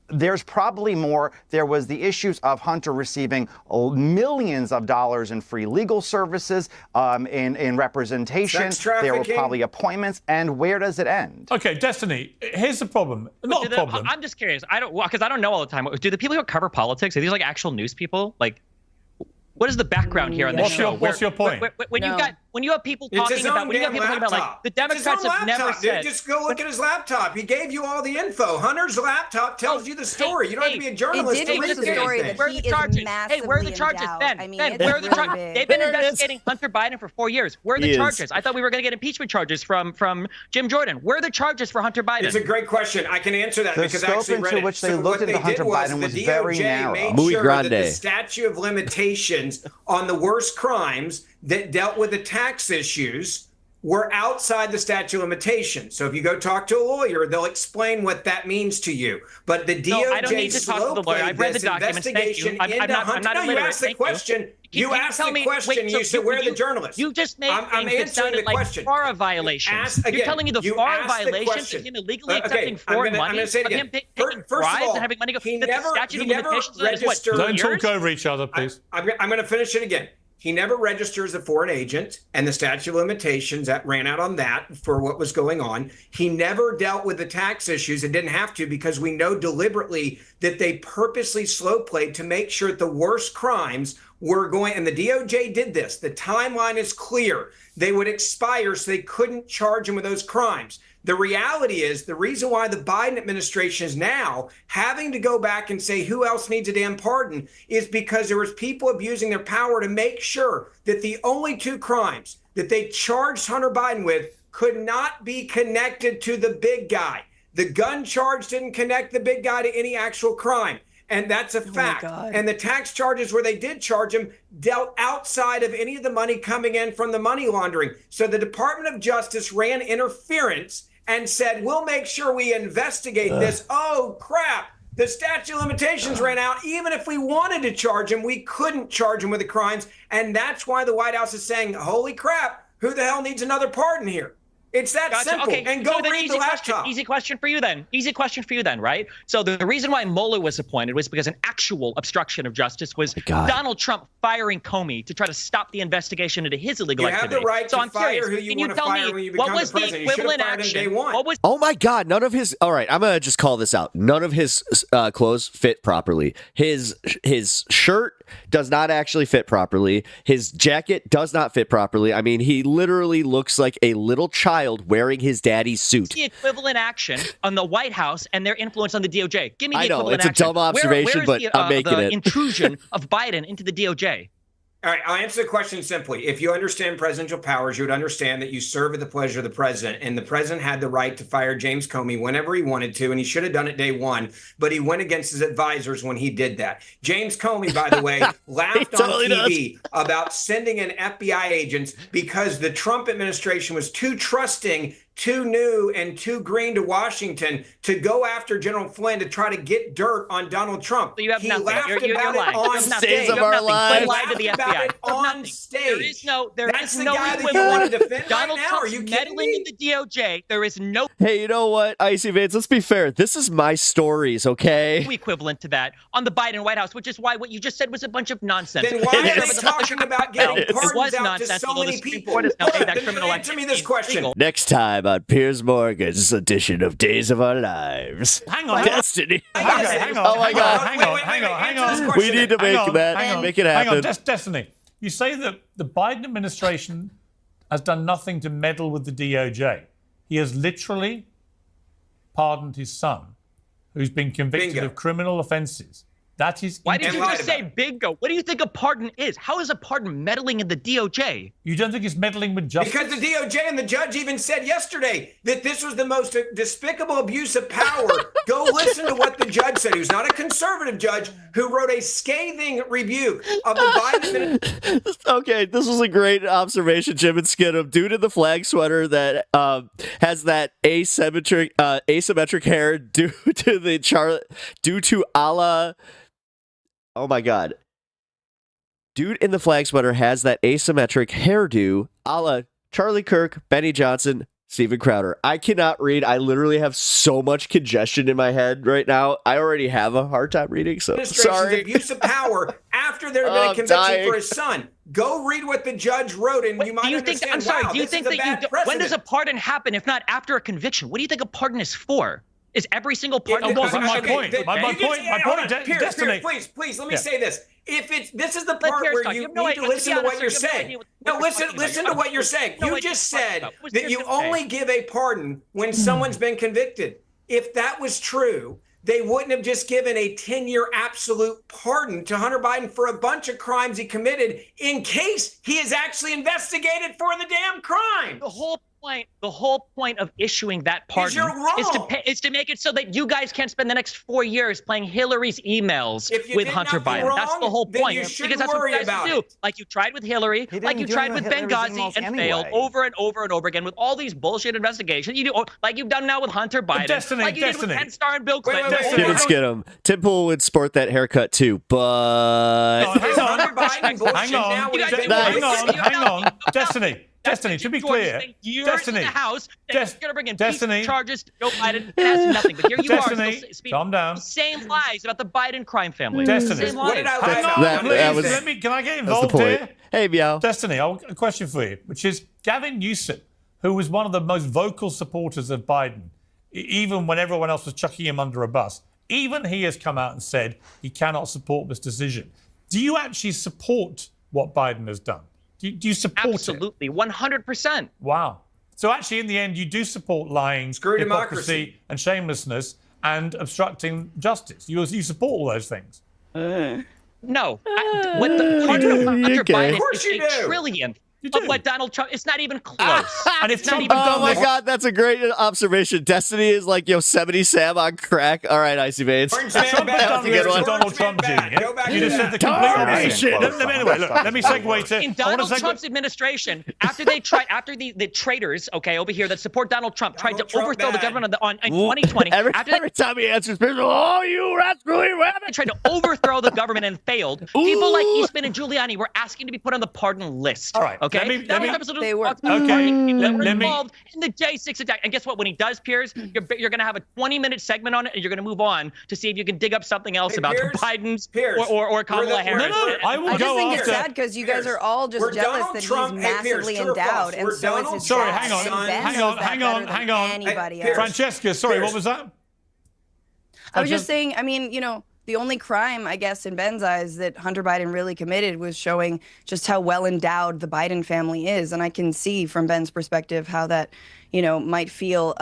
There's probably more. There was the issues of Hunter receiving millions of dollars in free legal services, in representation. There were probably appointments. And where does it end? Okay, Destiny, here's the problem. Not a problem. I'm just curious. I don't know all the time. Do the people who cover politics, are these like actual news people? Like, what is the background here on this show? What's your point? When you have people talking about like the Democrats have never said. Just go look at his laptop. He gave you all the info. Hunter's laptop tells you the story. You don't have to be a journalist to read the story. Where are the charges? Hey, where are the charges, Ben? Ben, where are the charges? They've been investigating Hunter Biden for 4 years. Where are the charges? I thought we were going to get impeachment charges from Jim Jordan. Where are the charges for Hunter Biden? It's a great question. I can answer that because I actually read it. The scope into which they looked into Hunter Biden was very narrow. Made sure that the statute of limitations on the worst crimes that dealt with the tax issues were outside the statute of limitations. So if you go talk to a lawyer, they'll explain what that means to you. But the DOJ I don't need to talk to the lawyer. I've read the documents. Thank you. I'm not no, you asked the question. You asked the question. You said, where are the journalists? You just made I'm answering the question. Like FARA violations. You're telling me the FARA violations of him illegally accepting foreign money, of him taking bribes and having money go. The statute of limitations is what, 2 Don't years? talk over each other, please. I'm going to finish it again. He never registers a foreign agent, and the statute of limitations that ran out on that for what was going on. He never dealt with the tax issues and didn't have to because we know deliberately that they purposely slow played to make sure that the worst crimes were going, and the DOJ did this. The timeline is clear. They would expire so they couldn't charge him with those crimes. The reality is the reason why the Biden administration is now having to go back and say who else needs a damn pardon is because there was people abusing their power to make sure that the only two crimes that they charged Hunter Biden with could not be connected to the big guy. The gun charge didn't connect the big guy to any actual crime. And that's a fact. And the tax charges where they did charge him dealt outside of any of the money coming in from the money laundering. So the Department of Justice ran interference and said, we'll make sure we investigate this. Oh, crap. The statute of limitations ran out. Even if we wanted to charge him, we couldn't charge him with the crimes. And that's why the White House is saying, holy crap, who the hell needs another pardon here? It's that simple. Okay. And go read the laptop. Easy question for you then, right? So the reason why Mueller was appointed was because an actual obstruction of justice was Donald Trump firing Comey to try to stop the investigation into his illegal activity. You have the right so to fire who you want to fire when you become the president. You should have fired him day one. Oh my God, none of his, all right, I'm going to just call this out. None of his clothes fit properly. His shirt does not actually fit properly. His jacket does not fit properly. I mean, he literally looks like a little child child wearing his daddy's suit. The equivalent action on the White House and their influence on the DOJ. Give me the I know, equivalent it's action. a dumb observation, where is but I'm making the it. intrusion of Biden into the DOJ? All right, I'll answer the question simply. If you understand presidential powers, you would understand that you serve at the pleasure of the president, and the president had the right to fire James Comey whenever he wanted to, and he should have done it day one, but he went against his advisors when he did that. James Comey, by the way, laughed on TV about sending in FBI agents because the Trump administration was too trusting, too new, and too green to Washington to go after General Flynn to try to get dirt on Donald Trump. So you have he nothing. laughed You're about lying. it on stage. Of our lives. Flynn lied to the FBI. On stage. There is no That's the no guy that you equivalent. want to defend Donald right now? Are Trump's you kidding meddling me? in the DOJ. There is no Hey, you know what, Icy Veins? Let's be fair. This is my stories, okay? equivalent to that on the Biden White House, which is why what you just said was a bunch of nonsense. Then why are they talking about getting pardons out to so many people? Then Then answer me this question. Next time on Piers Morgan's edition of Days of Our Lives. Hang on. Destiny. Hang on. Oh my God. Hang on. We need to make that. Make it happen. Hang on. Destiny. You say that the Biden administration has done nothing to meddle with the DOJ. He has literally pardoned his son, who's been convicted of criminal offenses. That is. Why did you just say bingo? What do you think a pardon is? How is a pardon meddling in the DOJ? You don't think it's meddling with justice? Because the DOJ and the judge even said yesterday that this was the most despicable abuse of power. Go listen to what the judge said. He was not a conservative judge who wrote a scathing rebuke of the Biden administration. Okay, this was a great observation, Jim and Skidham. Dude in the flag sweater that has that asymmetric hair due to Allah. Oh my God. Dude in the flag sweater has that asymmetric hairdo a la Charlie Kirk, Benny Johnson, Steven Crowder. I cannot read. I literally have so much congestion in my head right now. I already have a hard time reading, so sorry. Abuse of power after there had been a conviction for his son. Go read what the judge wrote, and you might understand. I'm sorry. Wow, do you think that when does a pardon happen if not after a conviction? What do you think a pardon is for? Is every single pardon? That wasn't my point. My point, Destiny. Please, let me say this. This is the part where you need to listen to what you're saying. No, listen to what you're saying. You just said that you only give a pardon when someone's been convicted. If that was true, they wouldn't have just given a 10-year absolute pardon to Hunter Biden for a bunch of crimes he committed in case he is actually investigated for the damn crime. The whole point of issuing that pardon is to make it so that you guys can't spend the next 4 years playing Hillary's emails with Hunter Biden. That's the whole point. Because that's what you guys do. Like you tried with Hillary, like you tried with Benghazi and failed over and over and over again with all these bullshit investigations. You do like you've done now with Hunter Biden, like you did with Ken Starr and Bill Clinton. Skidham. Tim Pool would sport that haircut too, but hang on. Destiny, to be clear, Destiny, in the House, you're going to bring in charges to Joe Biden. It has nothing. But here you are, speaking calm down. The same lies about the Biden crime family. Destiny, same lies. Can I get involved here? Hey, Meow. Destiny, a question for you, which is Gavin Newsom, who was one of the most vocal supporters of Biden, even when everyone else was chucking him under a bus. Even he has come out and said he cannot support this decision. Do you actually support what Biden has done? Do you support it? Absolutely, 100%. Wow. So actually, in the end, you do support lying, hypocrisy, and shamelessness, and obstructing justice. You support all those things. No. What the pardon of Hunter Biden is a trillionth of what Donald Trump. It's not even close. And if Trump oh my God, that's a great observation. Destiny is like Yosemite Sam on crack. All right, Icy Veins. Trump has done this to Donald Trump Jr. You just said the complete opposite. Anyway, look, let me segue to in Donald Trump's administration, after they tried, after the traitors, over here that support Donald Trump tried to overthrow the government in 2020. Every time he answers, people, oh, you rascally rabbit! They tried to overthrow the government and failed. People like Eastman and Giuliani were asking to be put on the pardon list. All right. Okay. They were involved in the J6 attack. And guess what? When he does, Piers, you're going to have a 20-minute segment on it, and you're going to move on to see if you can dig up something else about Biden's or Kamala Harris. No, I will I just go think after. it's sad because you guys are all just jealous that he's massively endowed, and so is his Sorry, dad. hang on. Anybody else. Francesca, sorry, what was that? I was just saying, I mean, the only crime, I guess, in Ben's eyes that Hunter Biden really committed was showing just how well endowed the Biden family is. And I can see from Ben's perspective how that, might feel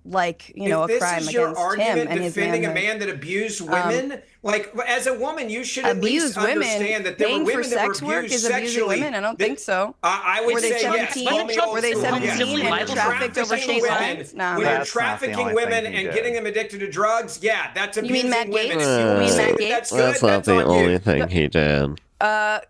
like, a crime against him and his defending a manhood. man that abused women, like as a woman, you should at least women. understand that there were Paying women for that were sex work abused is abusing sexually. women. I don't think so. I would Were they say 17? yes. Were they 17 and trafficked over state lines? Nah, when man. you're trafficking women and getting them addicted to drugs, yeah, that's You abusing mean Matt women. Gaetz? If you want to say that that's good, That's not that's the on only you. thing he did.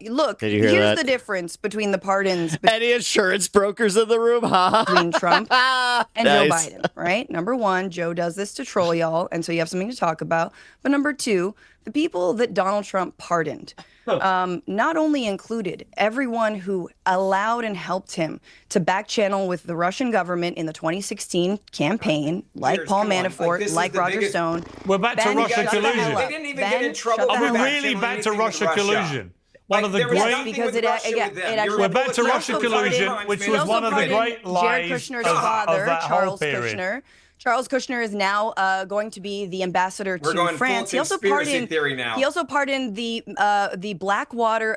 Look, Did you hear here's that? the difference between the pardons Any insurance brokers in the room, huh? between Trump and Nice. Joe Biden, right? Number one, Joe does this to troll y'all, and so you have something to talk about. But number two, the people that Donald Trump pardoned not only included everyone who allowed and helped him to back channel with the Russian government in the 2016 campaign, like Piers, Paul come on. Manafort, like The Roger biggest- Stone. We're back to Ben, Russia shut the hell collusion. up. They didn't even Ben, get in trouble shut the with Are we hell up. really back to Russia collusion? One of the There was great. nothing Because with it- Russia again, with them. it actually- We're back to He Russia also collusion, pardoned- which he was also one of the pardoned great lies Jared Kushner's of father, that whole Charles period. Kushner. Charles Kushner is now going to be the ambassador We're to going full France. He also conspiracy pardoned. theory now. He also pardoned the Blackwater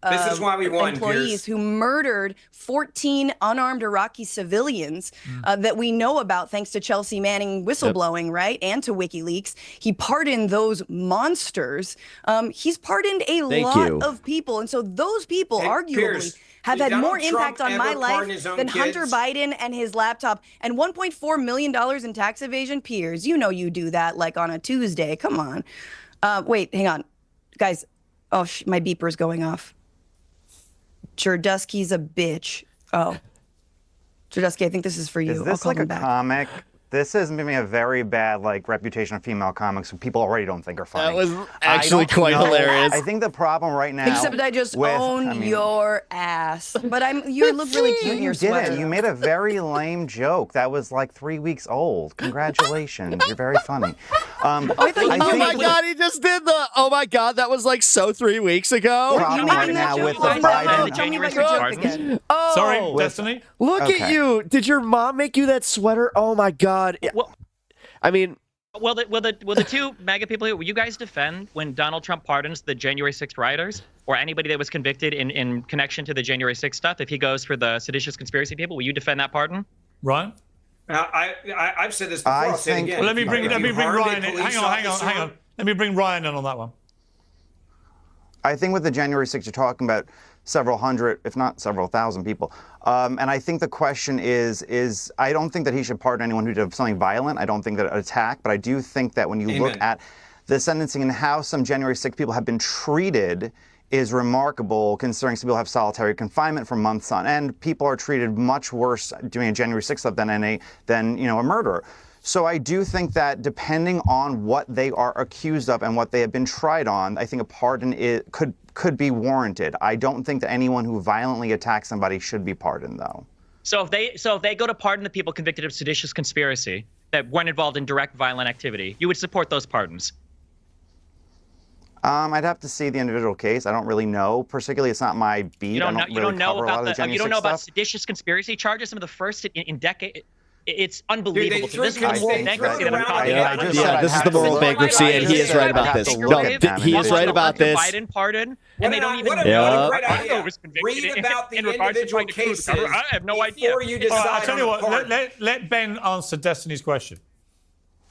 This is why we won, employees Piers. who murdered 14 unarmed Iraqi civilians that we know about thanks to Chelsea Manning whistleblowing, right, and to WikiLeaks. He pardoned those monsters. He's pardoned a lot of people, and so those people, arguably, Piers, have did had more Donald Trump impact on my ever pardon life his own than Hunter kids? Biden and his laptop and $1.4 million in tax evasion. Piers, you know you do that like on a Tuesday. Come on. Wait, hang on. Guys, my beeper's going off. Jerdusky's a bitch. Oh. Jerdusky, I think this is for you. Is I'll this call like a him back. comic? This is giving me a very bad reputation of female comics who people already don't think are funny. That was actually quite hilarious. I think the problem right now. Except I just own your ass. But you look really cute in your You didn't. sweater. You made a very lame joke that was like 3 weeks old. Congratulations. You're very funny. Oh my God, he just did the, oh my God, that was like so 3 weeks ago. Problem right now with the Biden. Tell me about your joke again. Oh, Sorry, Destiny. Look at you. Did your mom make you that sweater? Oh my God. Well, I mean, will the two MAGA people here, will you guys defend when Donald Trump pardons the January 6th rioters or anybody that was convicted in connection to the January 6th stuff? If he goes for the seditious conspiracy people, will you defend that pardon? Ryan? I've said this before. I'll say it again. Well, let me bring Ryan in. Police Hang officer- on. Let me bring Ryan in on that one. I think with the January 6th, you're talking about several hundred, if not several thousand people. And I think the question is I don't think that he should pardon anyone who did something violent. I don't think that an attack, but I do think that when you look at the sentencing and how some January 6th people have been treated is remarkable, considering some people have solitary confinement for months on end. People are treated much worse doing a January 6th stuff than a murderer. So I do think that depending on what they are accused of and what they have been tried on, I think a pardon could be warranted. I don't think that anyone who violently attacks somebody should be pardoned, though. So if they go to pardon the people convicted of seditious conspiracy that weren't involved in direct violent activity, you would support those pardons? I'd have to see the individual case. I don't really know. Particularly, it's not my beat. You don't know about stuff. seditious conspiracy charges. Some of the first in decades. It's unbelievable. Dude, this is the moral bankruptcy that I'm talking about. This is the moral bankruptcy, and he is right about this. No, he is right about this. Biden pardon, and they don't even what know. a great idea. Read about the individual cases. I have no idea. Before you decide. I'll tell you what. Let Ben answer Destiny's question.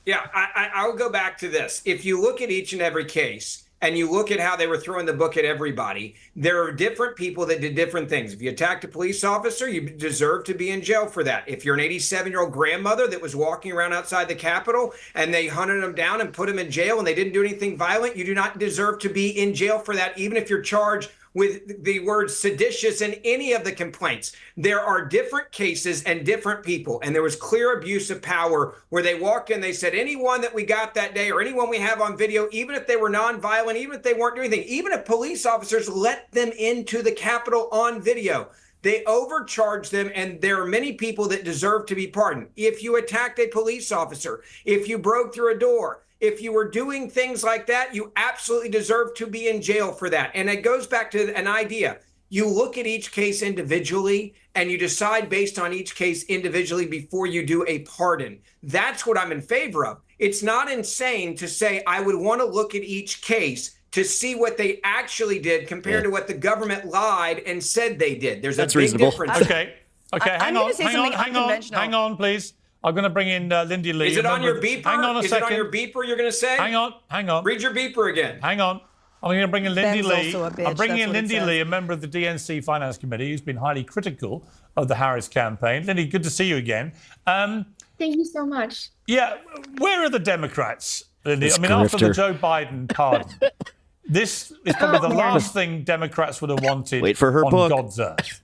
Yeah, I'll go back to this. If you look at each and every case, and you look at how they were throwing the book at everybody, there are different people that did different things. If you attacked a police officer, you deserve to be in jail for that. If you're an 87-year-old grandmother that was walking around outside the Capitol and they hunted him down and put him in jail and they didn't do anything violent, you do not deserve to be in jail for that, even if you're charged with the word seditious in any of the complaints. There are different cases and different people, and there was clear abuse of power where they walked in, they said, anyone that we got that day or anyone we have on video, even if they were nonviolent, even if they weren't doing anything, even if police officers let them into the Capitol on video, they overcharged them, and there are many people that deserve to be pardoned. If you attacked a police officer, if you broke through a door, if you were doing things like that, you absolutely deserve to be in jail for that. And it goes back to an idea. You look at each case individually and you decide based on each case individually before you do a pardon. That's what I'm in favor of. It's not insane to say I would want to look at each case to see what they actually did compared to what the government lied and said they did. There's a big difference. Okay. Okay, hang on, please. I'm going to bring in Lindy Lee. Is it on your beeper? Hang on a second. Is it on your beeper you're going to say? Hang on. Read your beeper again. Hang on. I'm going to bring in Lindy Ben's Lee. also a bitch, I'm bringing that's in what it Lindy says. Lee, a member of the DNC Finance Committee, who's been highly critical of the Harris campaign. Lindy, good to see you again. Thank you so much. Yeah, where are the Democrats, Lindy? This I mean, after the grifter. Joe Biden pardon, this is probably the last thing Democrats would have wanted Wait for her on book. God's earth.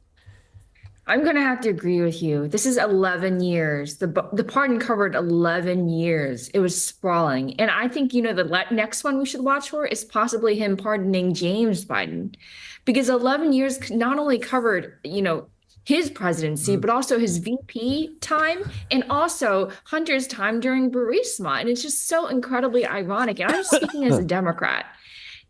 I'm going to have to agree with you. This is 11 years. The pardon covered 11 years. It was sprawling. And I think, the next one we should watch for is possibly him pardoning James Biden. Because 11 years not only covered, his presidency, but also his VP time and also Hunter's time during Burisma. And it's just so incredibly ironic. And I'm speaking as a Democrat.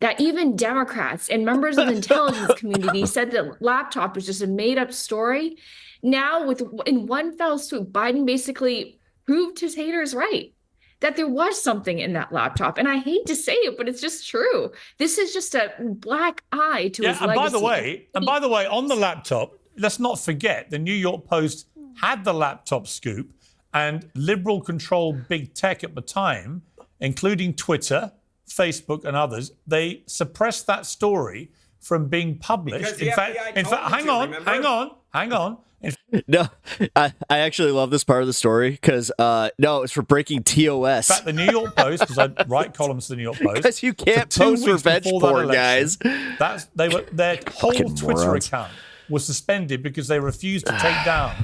That even Democrats and members of the intelligence community said that laptop was just a made-up story. Now, in one fell swoop, Biden basically proved his haters right, that there was something in that laptop. And I hate to say it, but it's just true. This is just a black eye to his and legacy. by the way, on the laptop, let's not forget the New York Post had the laptop scoop, and liberal-controlled big tech at the time, including Twitter, Facebook and others, they suppressed that story from being published. In fact, hang on. No, I actually love this part of the story because no, it's for breaking TOS. In fact, the New York Post, because I write columns for the New York Post, because you can't post revenge porn, guys. Their whole Fucking Twitter morons. account was suspended because they refused to take down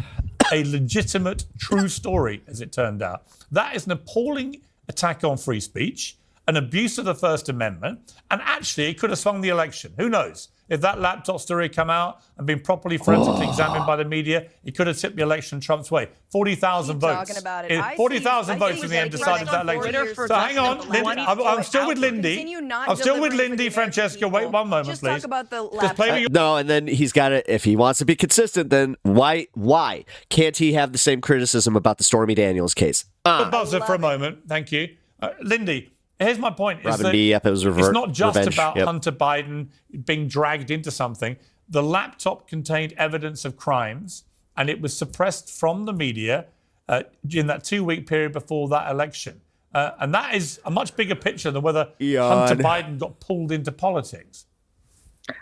a legitimate, true story, as it turned out. That is an appalling attack on free speech, an abuse of the First Amendment, and actually it could have swung the election. Who knows? If that laptop story had come out and been properly forensically examined by the media, it could have tipped the election Trump's way. 40,000 votes. Talking about it. 40,000 votes in the end decided that election. So hang on, Lindy, I'm still with Lindy. I'm still with Lindy, Francesca. Wait one moment, Just please. talk about the Just laptop. play me your No, and then he's got to, if he wants to be consistent, then why can't he have the same criticism about the Stormy Daniels case? buzzer for a moment. Thank you. Lindy, here's my point. Is Robin that B. Yep, it was it's not just revenge. about Yep. Hunter Biden being dragged into something. The laptop contained evidence of crimes, and it was suppressed from the media in that 2-week period before that election. And that is a much bigger picture than whether Hunter Biden got pulled into politics.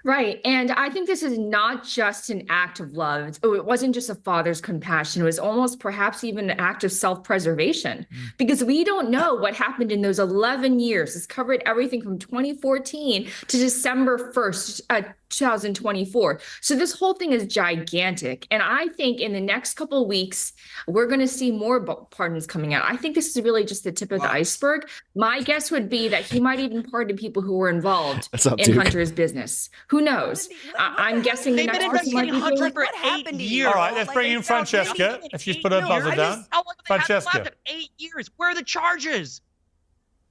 Right. And I think this is not just an act of love. It wasn't just a father's compassion. It was almost perhaps even an act of self-preservation because we don't know what happened in those 11 years. It's covered everything from 2014 to December 1st, 2024. So this whole thing is gigantic. And I think in the next couple of weeks, we're going to see more pardons coming out. I think this is really just the tip of the iceberg. My guess would be that he might even pardon people who were involved in Hunter's business. Who knows? I'm guessing they've been investigating Hunter for 8 years. All right, let's bring in Francesca. If she's put her buzzer down. Francesca. 8 years. Where are the charges?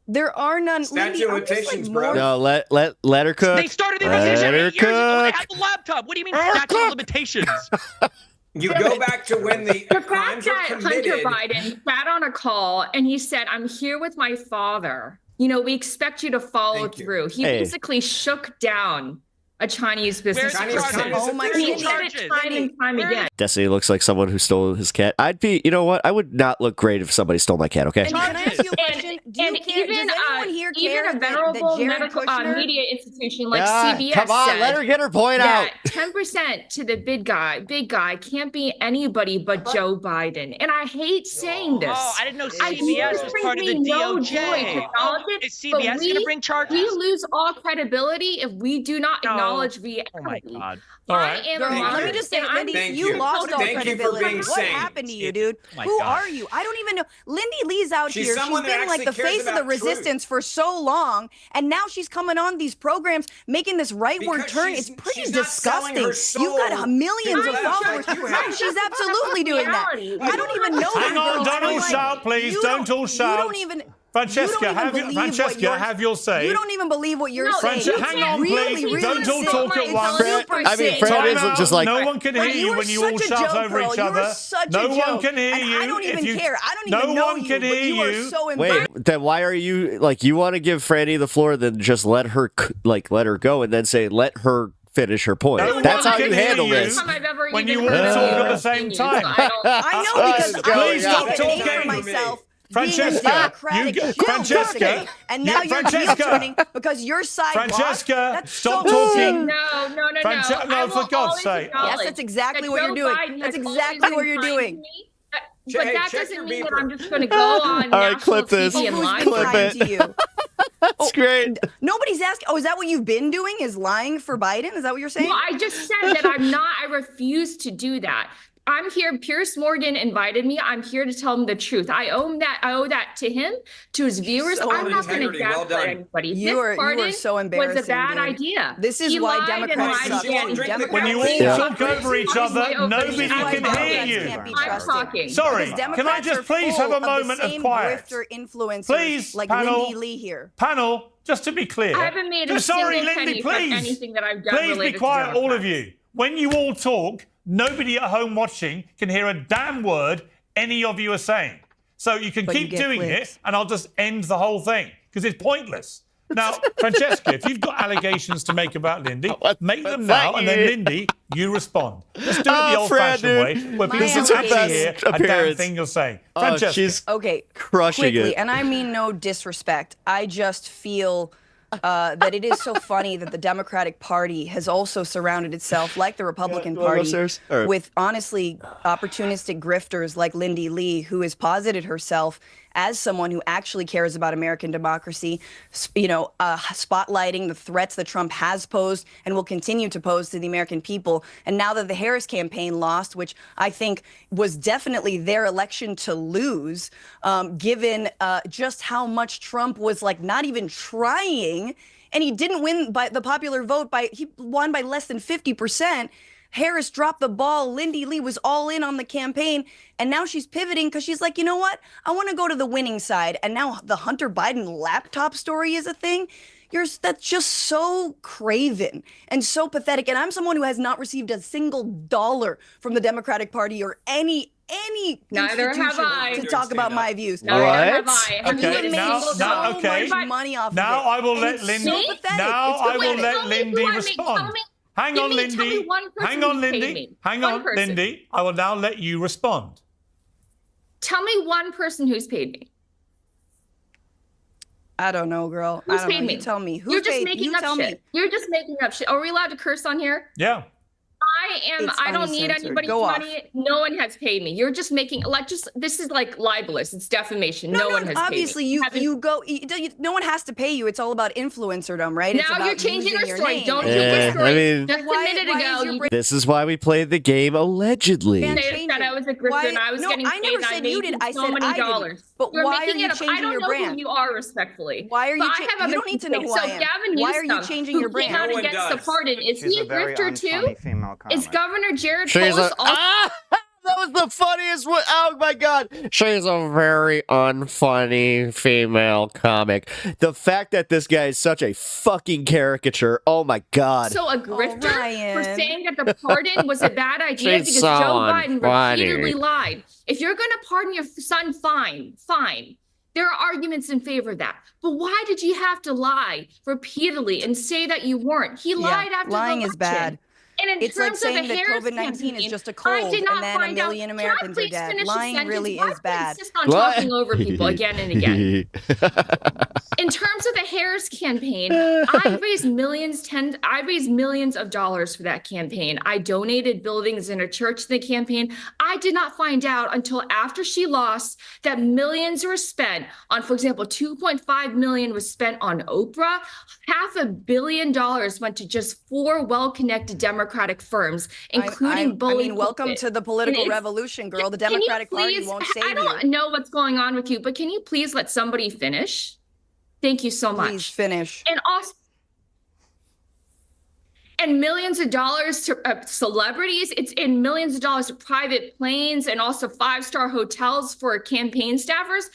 There are none. Statute of limitations, bro. No, let her cook. They started the investigation 8 years ago when they had the laptop. What do you mean statute of limitations? You go back to when the crimes were committed. Hunter Biden sat on a call and he said, "I'm here with my father. We expect you to follow through." He basically shook down a Chinese business person. Oh my He did it time and time again. Destiny looks like someone who stole his cat. I'd be, you know what? I would not look great if somebody stole my cat, okay? And can I ask you a question? Do you care? Does anyone here care even a venerable that Jared medical Kushner... media institution like Yeah, CBS come on, said let her get her point out. that 10% to the big guy can't be anybody but Joe Biden. And I hate saying this. Oh, I didn't know CBS was part of the DOJ. Is CBS going to bring charges? We lose all credibility if we do not acknowledge reality. Oh my God. All right. Let me just say, Lindy, you lost all credibility. What happened to you, dude? Who are you? I don't even know. Lindy Lee's out here. She's been like the face of the resistance for so long, and now she's coming on these programs making this rightward turn. It's pretty disgusting. You've got millions of followers. She's absolutely doing that. I don't even know. Hang on, don't all shout, please. Don't all shout. You don't even. Francesca, have your say. You don't even believe what you're saying. Hang on, please. Really don't all talk at once. I mean, Fran is just like... No one can hear you when you all shout over each other. No one can hear you. I don't even care. I don't even know you. No one can hear you. You are so Wait, then why are you, like, you want to give Frannie the floor, then just let her go, and then say, let her finish her point. No That's one how can you hear handle you this. when you all talk at the same time. I know because Please I stop was talking. for myself. Francesca, being a Democratic you, shill, Francesca, basically. And now you're turning because your side Francesca, That's stop so talking. No, No, for God's sake. Yes, that's exactly what you're doing. That's exactly what you're doing. But that doesn't mean that I'm just going to go on All right, national clip this. TV and lie Clip it. to you. That's great. Nobody's asking. Oh, is that what you've been doing? Is lying for Biden? Is that what you're saying? Well, I just said that I'm not. I refuse to do that. I'm here. Piers Morgan invited me. I'm here to tell him the truth. I owe that to him, to his viewers. So I'm not going to gaslight anybody. You are so embarrassing. Was a bad dude. idea. This is He why lied Democrats and suck. lied again. When you all talk over each other, nobody can hear you. I'm talking. Sorry, can I just please have a moment of quiet? Please, like panel. Lindy Lee here. Panel, just to be clear. I haven't made a Sorry, single Lindy, penny from please. anything that I've done. Please be quiet, all of you. When you all talk, nobody at home watching can hear a damn word any of you are saying. So you can keep doing it, and I'll just end the whole thing, because it's pointless. Now, Francesca, if you've got allegations to make about Lindy, make them now, and then Lindy, you respond. Let's do it the old-fashioned way, where people can actually hear a damn thing you're saying. Francesca. She's okay, crushing quickly, it. and I mean no disrespect. I just feel that it is so funny that the Democratic Party has also surrounded itself, like the Republican Party, with honestly opportunistic grifters like Lindy Lee, who has posited herself as someone who actually cares about American democracy, spotlighting the threats that Trump has posed and will continue to pose to the American people. And now that the Harris campaign lost, which I think was definitely their election to lose, given just how much Trump was like not even trying, and he didn't win by the popular vote he won by less than 50%. Harris dropped the ball. Lindy Lee was all in on the campaign. And now she's pivoting because she's like, you know what? I want to go to the winning side. And now the Hunter Biden laptop story is a thing. That's just so craven and so pathetic. And I'm someone who has not received a single dollar from the Democratic Party or any Neither have I. to talk about my views. Neither have I. And you made so much money off of it. Now I will let Lindy. Now I will let Lindy respond. Hang on, Lindy. Hang on, Lindy. Hang on, Lindy. I will now let you respond. Tell me one person who's paid me. I don't know, girl. Who's paid me? You tell me. You're just making up shit. You're just making up shit. Are we allowed to curse on here? Yeah. I don't need anybody's money. No one has paid me. You're just making this is like libelous. It's defamation. No one has obviously paid me. No one has to pay you. It's all about influencerdom, right? Now you're changing your story. Don't do your story. I mean, just a minute ago. This is why we played the game allegedly. Said I was a grifter and I was getting paid. I never said you did. I so said many I dollars. Didn't. But You're why are you changing your brand? I don't know who you are, respectfully. Why are you? You don't need to know who I am. Gavin Why are you changing your brand? Who came out against the pardon? Is he a grifter too? Is Governor Jared that was the funniest one. Oh my God. She's a very unfunny female comic. The fact that this guy is such a fucking caricature. Oh my God. So a grifter for saying that the pardon was a bad idea because Joe Biden repeatedly lied. If you're going to pardon your son, fine. There are arguments in favor of that. But why did you have to lie repeatedly and say that you weren't? He lied after lying the election. Is bad. And it's like saying that COVID-19 is just a cold and then a million Americans are dead. Lying really is bad. Insist on talking over people again and again. In terms of the Harris campaign, I raised millions of dollars for that campaign. I donated buildings in a church to the campaign. I did not find out until after she lost that millions were spent on, for example, $2.5 million was spent on Oprah. $500 million went to just 4 well-connected Democratic firms, including welcome to the political revolution, girl. The Democratic Party won't save you. I don't know what's going on with you, but can you please let somebody finish? Thank you so much. Please finish. And also, and millions of dollars to celebrities. It's in millions of dollars to private planes and also 5-star hotels for campaign staffers.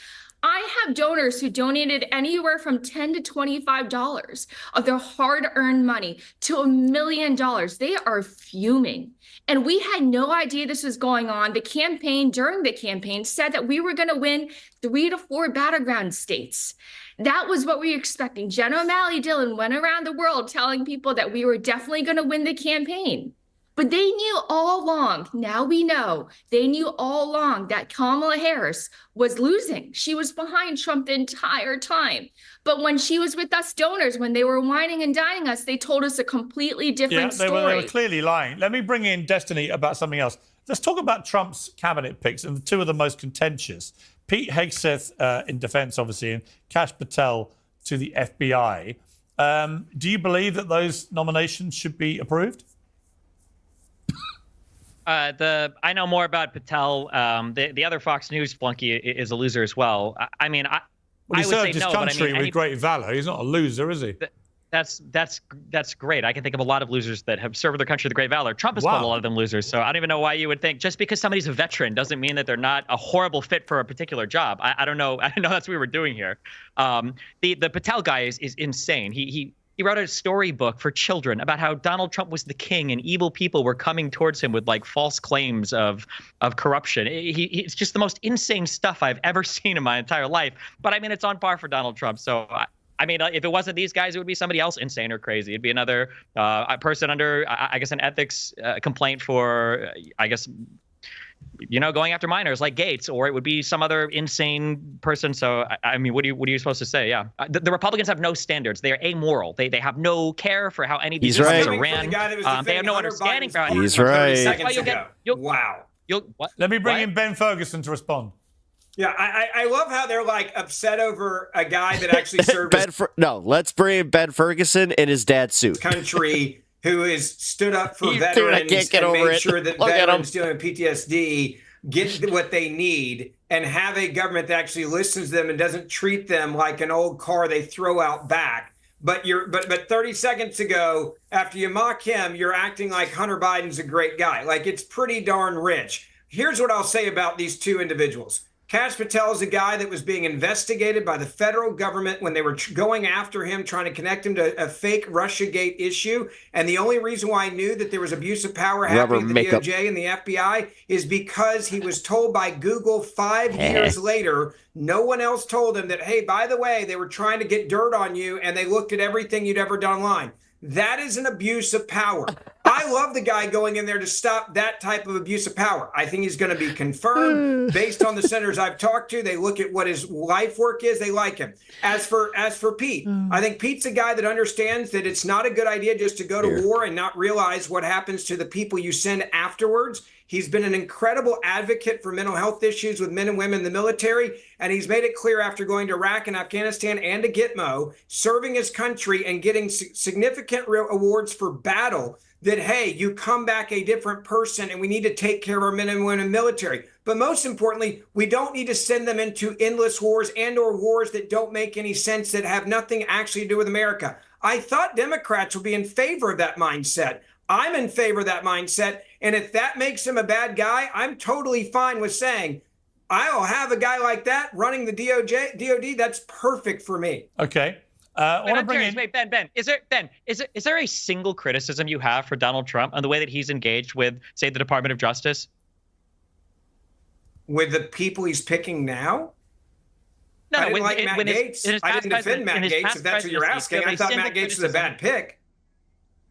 I have donors who donated anywhere from $10 to $25 of their hard-earned money to $1 million. They are fuming. And we had no idea this was going on. The campaign, during the campaign, said that we were going to win 3 to 4 battleground states. That was what we were expecting. Jenna O'Malley Dillon went around the world telling people that we were definitely going to win the campaign. But they knew all along, now we know, they knew all along that Kamala Harris was losing. She was behind Trump the entire time. But when she was with us donors, when they were whining and dining us, they told us a completely different story. They were clearly lying. Let me bring in Destiny about something else. Let's talk about Trump's cabinet picks and two of the most contentious. Pete Hegseth in defense, obviously, and Kash Patel to the FBI. Do you believe that those nominations should be approved? I know more about Patel. The other Fox News flunky is a loser as well. I mean, I would he say served his no, country but I mean, with great valor. He's not a loser, is he? That's great. I can think of a lot of losers that have served their country with great valor. Trump has called a lot of them losers, so I don't even know why you would think just because somebody's a veteran doesn't mean that they're not a horrible fit for a particular job. I don't know. I don't know that's what we were doing here. The Patel guy is insane. He wrote a storybook for children about how Donald Trump was the king and evil people were coming towards him with like false claims of corruption. It's just the most insane stuff I've ever seen in my entire life. But I mean, it's on par for Donald Trump. So I mean, if it wasn't these guys, it would be somebody else insane or crazy. It'd be another person under, I guess, an ethics complaint for, I guess, going after minors like Gates, or it would be some other insane person. So, I mean, what are you supposed to say? Yeah. The Republicans have no standards. They are amoral. They have no care for how any of these things are ran. They have no understanding for how he's right. That's why Wow. Let me bring in Ben Ferguson to respond. Yeah, I love how they're like upset over a guy that actually served let's bring in Ben Ferguson in his dad's suit. Country who has stood up for veterans and made sure that veterans dealing with PTSD get what they need and have a government that actually listens to them and doesn't treat them like an old car they throw out back. But 30 seconds ago, after you mock him, you're acting like Hunter Biden's a great guy. Like, it's pretty darn rich. Here's what I'll say about these two individuals. Kash Patel is a guy that was being investigated by the federal government when they were going after him, trying to connect him to a fake Russiagate issue. And the only reason why I knew that there was abuse of power happening at the DOJ and the FBI is because he was told by Google 5 years later. No one else told him that, hey, by the way, they were trying to get dirt on you and they looked at everything you'd ever done online. That is an abuse of power. I love the guy going in there to stop that type of abuse of power. I think he's going to be confirmed based on the senators I've talked to. They look at what his life work is. They like him. As for Pete, I think Pete's a guy that understands that it's not a good idea just to go to war and not realize what happens to the people you send afterwards. He's been an incredible advocate for mental health issues with men and women in the military, and he's made it clear after going to Iraq and Afghanistan and to Gitmo, serving his country and getting significant real awards for battle, that, hey, you come back a different person and we need to take care of our men and women in the military. But most importantly, we don't need to send them into endless wars and or wars that don't make any sense, that have nothing actually to do with America. I thought Democrats would be in favor of that mindset. I'm in favor of that mindset. And if that makes him a bad guy, I'm totally fine with saying, I'll have a guy like that running the DOD. That's perfect for me. Okay. Wait, Ben, is there a single criticism you have for Donald Trump on the way that he's engaged with, say, the Department of Justice? With the people he's picking now? No, I didn't like Matt Gaetz. I didn't defend Matt Gaetz, if that's what you're asking. I thought Matt Gaetz was a bad pick.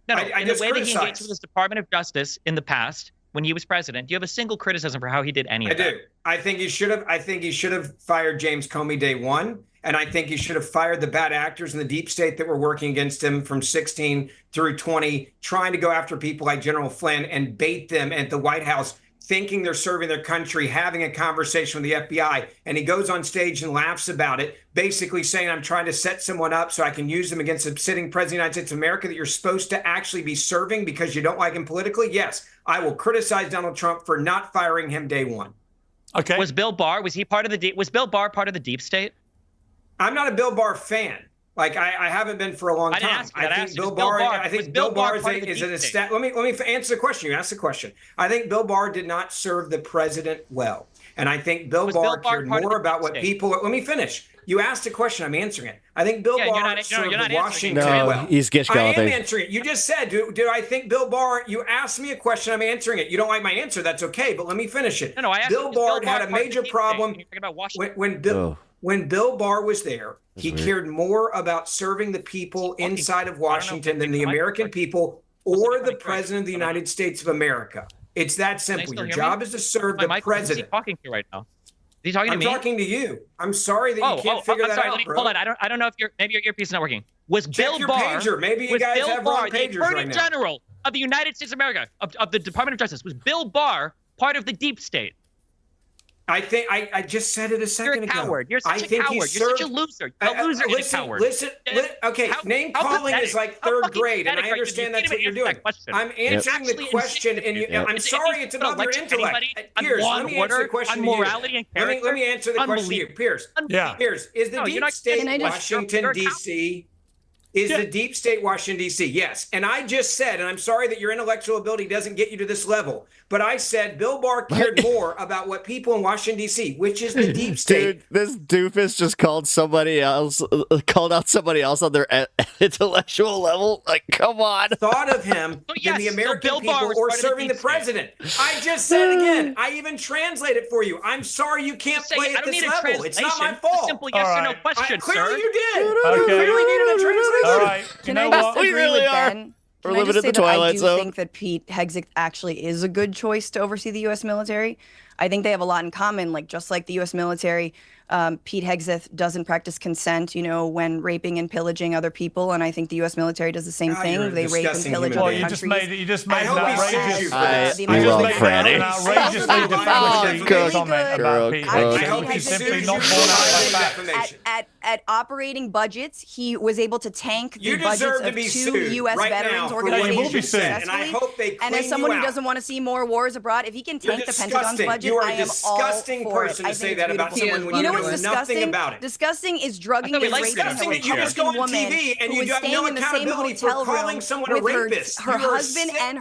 No, in the way that he engaged with his Department of Justice in the past, when he was president, do you have a single criticism for how he did any of that? I do. I think he should have fired James Comey day one. And I think he should have fired the bad actors in the deep state that were working against him from 16 through 20, trying to go after people like General Flynn and bait them at the White House, thinking they're serving their country, having a conversation with the FBI. And he goes on stage and laughs about it, basically saying, I'm trying to set someone up so I can use them against a sitting president of the United States of America that you're supposed to actually be serving because you don't like him politically. Yes, I will criticize Donald Trump for not firing him day one. Okay. Was Bill Barr part of the deep state? I'm not a Bill Barr fan. Like, I haven't been for a long time. I think Bill Barr is an established. Let me answer the question. You asked the question. I think Bill Barr did not serve the president well. And I think Bill Barr cared more about what people. Let me finish. You asked a question. I'm answering it. I think Bill Barr served Washington well. He's I am answering it. You just said, do I think Bill Barr? You asked me a question. I'm answering it. You don't like my answer. That's okay. But let me finish it. No, I asked Bill Barr had a major problem when when Bill Barr was there, he cared more about serving the people inside of Washington than the American people or the president of the United States of America. It's that simple. Your job is to serve the president. Who's he talking to right now? Is he talking to me? I'm talking to you. I'm sorry that you can't figure that out, bro. Hold on. I don't know if maybe your earpiece is not working. Was Bill Barr? Pager. Maybe you guys have wrong pagers right now. The Attorney General of the United States of America, of the Department of Justice, was Bill Barr part of the deep state? I think I just said it a second ago. You're a coward. You're such a coward. You're such a loser. You're a loser and a coward. Okay, name calling is like third grade, and I understand that's what you're doing. I'm answering the question, and I'm sorry it's about your intellect. Piers, let me answer the question to you. Let me answer the question to you. Piers, Piers, is the deep state Washington, D.C.? Is the deep state Washington, D.C.? Yes. And I just said, and I'm sorry that your intellectual ability doesn't get you to this level, but I said Bill Barr cared more about what people in Washington, D.C., which is the deep state. Dude, this doofus just called out somebody else on their intellectual level. Like, come on. Thought of him than the American people or serving the president. I just said it again. I even translate it for you. I'm sorry you can't play at this level. It's not my fault. It's a simple yes or no question, sir. Clearly you did. Okay. You clearly needed a translation. All right. Can I just agree with Ben? We're Can I living just in the say that I twilight do zone. think that Pete Hegseth actually is a good choice to oversee the U.S. military. I think they have a lot in common. Like, just like the U.S. military, Pete Hegseth doesn't practice consent, when raping and pillaging other people, and I think the U.S. military does the same thing. They rape and pillage other countries. You just made an outrageous. I love Frannie. An outrageously defamatory comment about Pete Hegseth. He's simply not born out of that. At operating budgets, he was able to tank the budgets of 2 U.S. veterans organizations successfully. And as someone who doesn't want to see more wars abroad, if he can tank the Pentagon's budget, I am all for it. Disgusting person to say that about someone when you know you what's know nothing about it. Disgusting is drugging and raping a Republican woman who was staying in the same hotel room with her husband and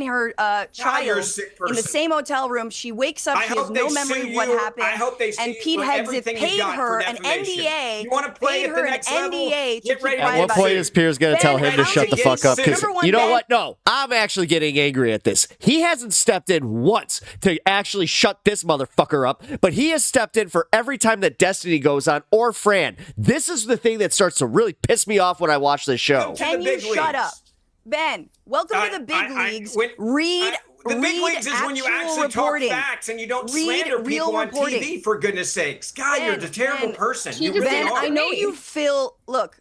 her child in the same hotel room. She wakes up, she has no memory of what happened, and Pete Hegseth paid her an NDA. You want to play at the next level? At what point is Piers going to tell him to shut the fuck up? Because you know what? No, I'm actually getting angry at this. He hasn't stepped in once to actually shut this motherfucker up, but he has stepped in for every time that Destiny goes on or Fran. This is the thing that starts to really piss me off when I watch this show. Can you shut up? Ben, welcome to the big leagues. Read the big leagues is when you actually talk facts and you don't slander people on TV, for goodness sakes. God, you're a terrible person. You really are. I know you feel. Look,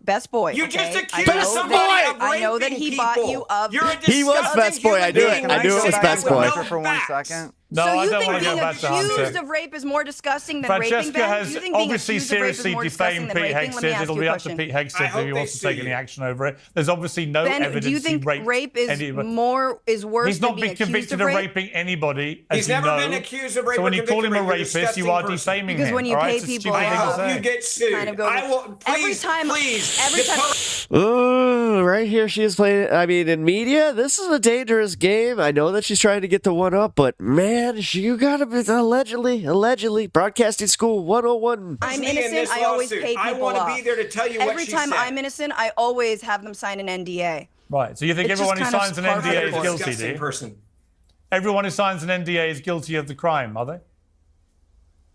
best boy. You okay? just accused somebody of raping I know that he people. bought you up. He was best boy. I knew it. I knew it was best boy. For 1 second. No, so I you don't think want to go being back to Hunter. accused of rape is more disgusting than raping? Francesca Ben? has You think being obviously accused of rape is seriously more disgusting defamed than Pete raping? Let me Hegseth. ask It'll you be a up to question. Pete Hegseth if he wants to take any action over it. There's obviously no Ben, evidence do you think he raped rape is anybody. worse He's than not being been convicted of raping anybody, as He's you never know. been accused of rape. So when you call him a you're rapist, you are defaming him. Because when you pay people I off, hope you get sued. I will. Please, every time. Ooh, right here she is playing. I mean, in media, this is a dangerous game. I know that she's trying to get the one up, but man, you gotta be allegedly broadcasting school 101. I'm innocent. I always pay people off. I want to be there to tell you what Every she time said. I'm innocent, I always have them sign an NDA. Right. So you think It's everyone who just kind signs of an par for the NDA is course. guilty, do you? Person. Everyone who signs an NDA is guilty of the crime, are they?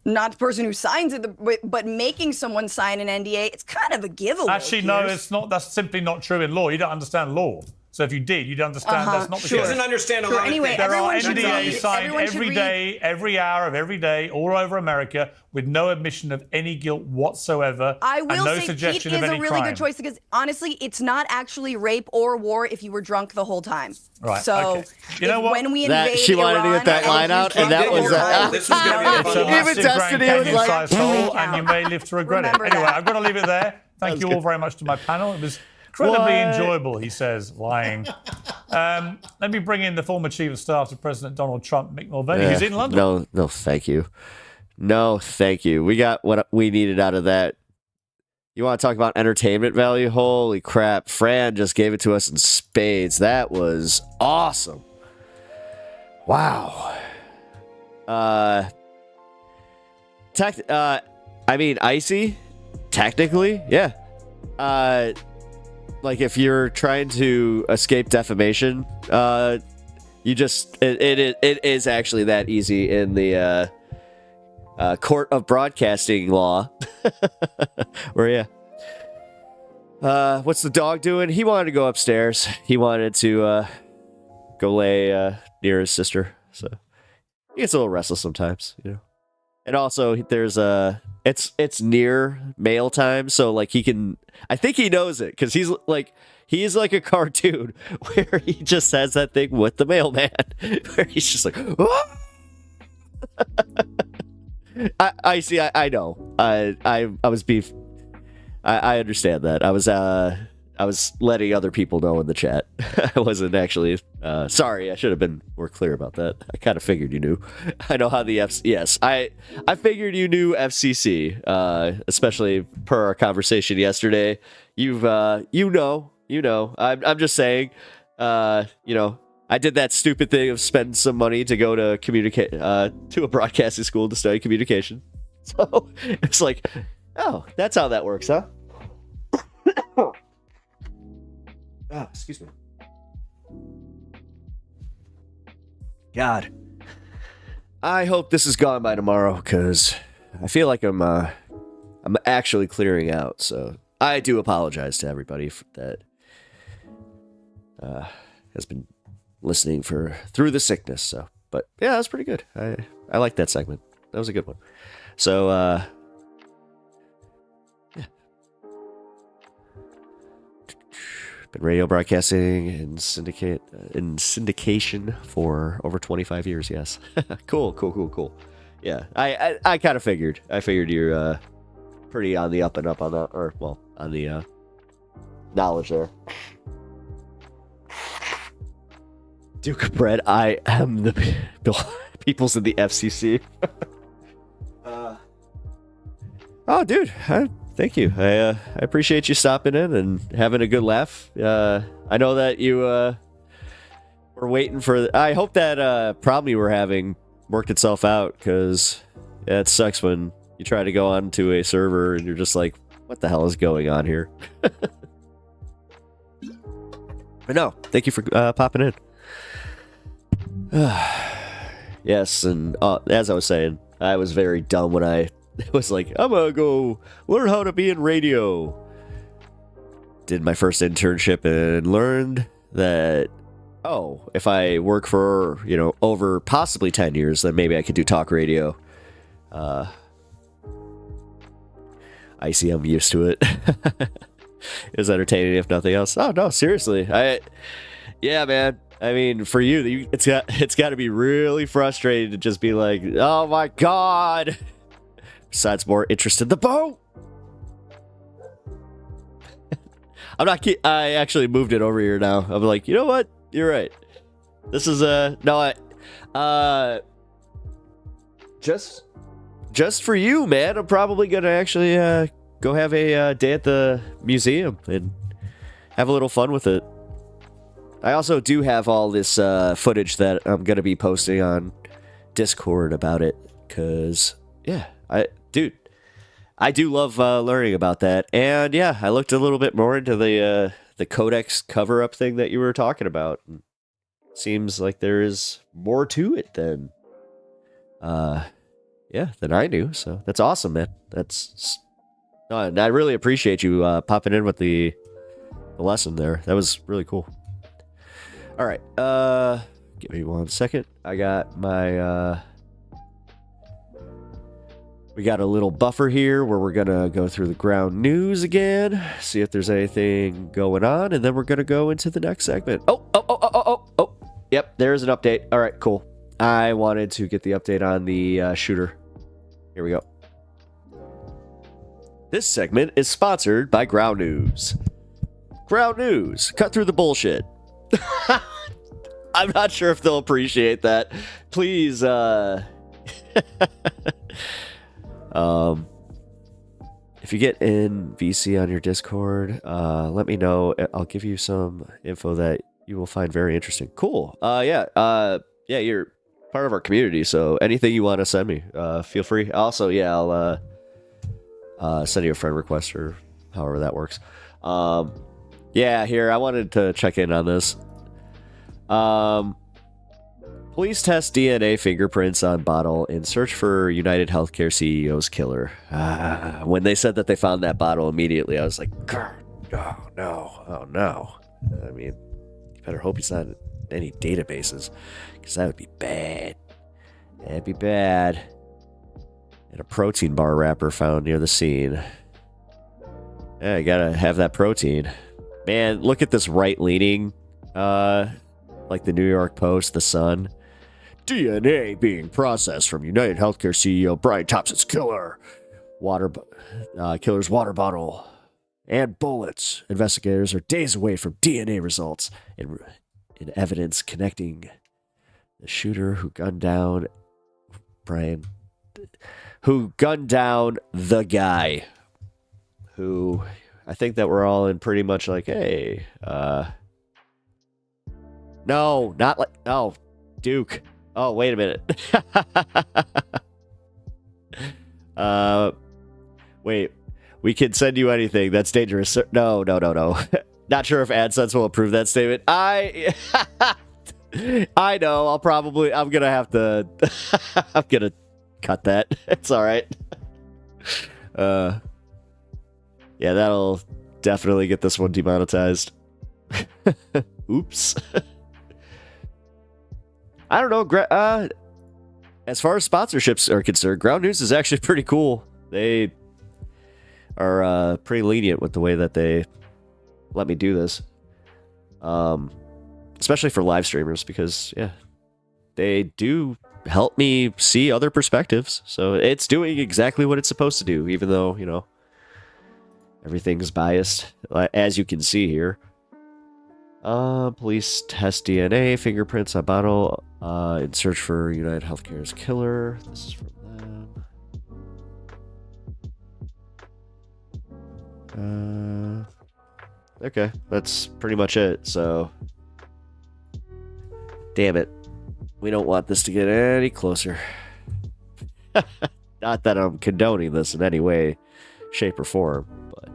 Not the person who signs it, but making someone sign an NDA, it's kind of a giveaway. Actually, no, it's not. That's simply not true in law. You don't understand law. So if you did, you'd understand that's not the She case. doesn't understand a lot of things. There are NDAs signed every day, every hour of every day, all over America, with no admission of any guilt whatsoever, I will and no say Pete suggestion is of any a really crime. good choice because honestly, it's not actually rape or war if you were drunk the whole time. Right. So okay. You know what? when we invade She wanted to get that line out, and that was This was going to be It's a massive Destiny Grand was Canyon like, sized hole, and you may live to regret it. Anyway, I've got to leave it there. Thank you all very much to my panel. It was incredibly enjoyable, he says, lying. Let me bring in the former Chief of Staff to President Donald Trump, Mick Mulvaney, who's in London. No, thank you. No, thank you. We got what we needed out of that. You want to talk about entertainment value? Holy crap. Fran just gave it to us in spades. That was awesome. Wow. I mean, icy, technically, yeah. Like if you're trying to escape defamation, you just it is actually that easy in the court of broadcasting law. Where, yeah. What's the dog doing? He wanted to go upstairs. He wanted to go lay near his sister. So he gets a little restless sometimes, you know. And also, there's it's near mail time, so like he can. I think he knows it because he's like a cartoon where he just has that thing with the mailman, where he's just like, "Ah!" I see. I know. I was beef. I understand that. I was letting other people know in the chat. I wasn't actually. Sorry, I should have been more clear about that. I kind of figured you knew. I know how the yes. I figured you knew FCC, especially per our conversation yesterday. You know. I'm just saying. You know, I did that stupid thing of spending some money to go to to a broadcasting school to study communication. So it's like, oh, that's how that works, huh? Ah, excuse me. God. I hope this is gone by tomorrow, because I feel like I'm actually clearing out, so I do apologize to everybody that has been listening through the sickness. So, but yeah, that's pretty good. I like that segment. That was a good one. So, yeah. Been radio broadcasting and syndication for over 25 years. Yes. Cool. Yeah, I kind of figured. I figured you're pretty on the up and up on that, or well, on the knowledge there. Duke of Bread. I am the people's in the FCC. Oh, dude. Thank you. I appreciate you stopping in and having a good laugh. I know that you were waiting for. I hope that problem you were having worked itself out, because it sucks when you try to go onto a server and you're just like, what the hell is going on here? But no, thank you for popping in. Yes, and as I was saying, I was very dumb when I was like, I'm gonna go learn how to be in radio. Did my first internship and learned that, oh, if I work for, over possibly 10 years, then maybe I could do talk radio. I see I'm used to it. It was entertaining, if nothing else. Oh, no, seriously. Yeah, man. I mean, for you, it's got to be really frustrating to just be like, oh my God. Besides, more interested in the boat. I'm not kidding. I actually moved it over here now. I'm like, you know what? You're right. This is just for you, man. I'm probably gonna actually go have a day at the museum and have a little fun with it. I also do have all this footage that I'm gonna be posting on Discord about it, because yeah, I do love learning about that. And yeah, I looked a little bit more into the Codex cover-up thing that you were talking about. Seems like there is more to it than I knew. So that's awesome, man. And I really appreciate you popping in with the lesson there. That was really cool. All right, give me 1 second. I got my we got a little buffer here where we're gonna go through the ground news again, see if there's anything going on, and then we're gonna go into the next segment. Oh. Yep, there's an update. All right, cool. I wanted to get the update on the shooter. Here we go. This segment is sponsored by Ground News. Ground News. Cut through the bullshit. I'm not sure if they'll appreciate that. Please, if you get in VC on your Discord, let me know. I'll give you some info that you will find very interesting. Cool. Yeah, you're part of our community, so anything you want to send me, feel free. Also, yeah, I'll send you a friend request or however that works. Yeah, here, I wanted to check in on this. Police test DNA fingerprints on bottle in search for United Healthcare CEO's killer. When they said that they found that bottle immediately, I was like, oh no. I mean, you better hope he's not in any databases, because that would be bad. That'd be bad. And a protein bar wrapper found near the scene. Yeah, you gotta have that protein. Man, look at this right-leaning, like the New York Post, the Sun. DNA being processed from United Healthcare CEO Brian Thompson's killer's water bottle and bullets. Investigators are days away from DNA results in evidence connecting the shooter who gunned down the guy who I think that we're all in pretty much like, hey, no, not like, oh, Duke. Oh, wait a minute. Wait, we can send you anything. That's dangerous. No. Not sure if AdSense will approve that statement. I know. I'm gonna have to. I'm gonna cut that. It's all right. Yeah, that'll definitely get this one demonetized. Oops. I don't know. As far as sponsorships are concerned, Ground News is actually pretty cool. They are pretty lenient with the way that they let me do this. Especially for live streamers, because, yeah, they do help me see other perspectives. So it's doing exactly what it's supposed to do, even though, you know, everything's biased, as you can see here. Police test DNA fingerprints on bottle in search for United Healthcare's killer. This is from them. Okay, that's pretty much it. So, damn it, we don't want this to get any closer. Not that I'm condoning this in any way, shape, or form, but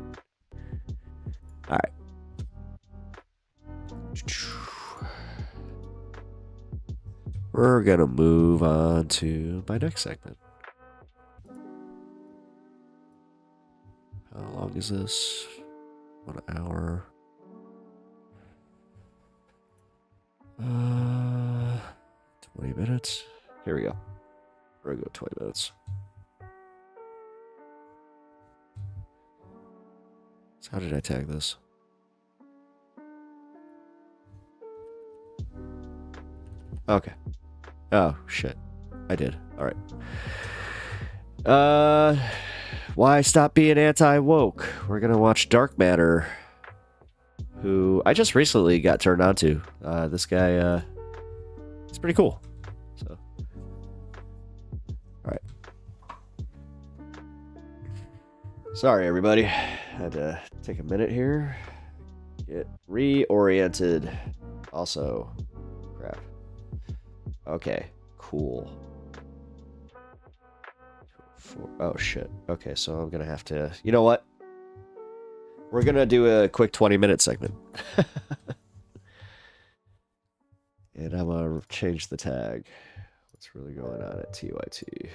all right. We're gonna move on to my next segment. How long is this? 1 hour. 20 minutes. Here we go. We're gonna go 20 minutes. So how did I tag this? Okay. Oh, shit. I did. All right. Why stop being anti-woke? We're going to watch Dark Matter, who I just recently got turned on to. This guy, it's pretty cool. So, all right. Sorry, everybody. Had to take a minute here. Get reoriented. Also, crap. Okay, cool. Oh, shit. Okay, so I'm going to have to... You know what? We're going to do a quick 20-minute segment. And I'm going to change the tag. What's really going on at TYT?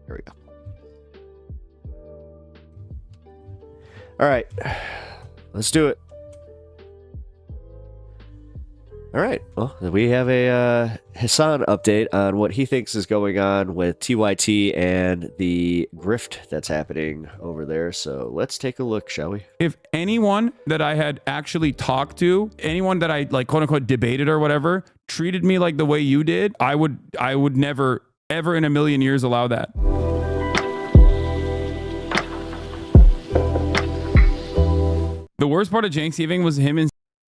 There we go. All right, let's do it. All right, well, we have a Hassan update on what he thinks is going on with TYT and the grift that's happening over there. So let's take a look, shall we? If anyone that I had actually talked to, anyone that I like quote unquote debated or whatever, treated me like the way you did, I would never ever in a million years allow that. The worst part of Janksgiving was him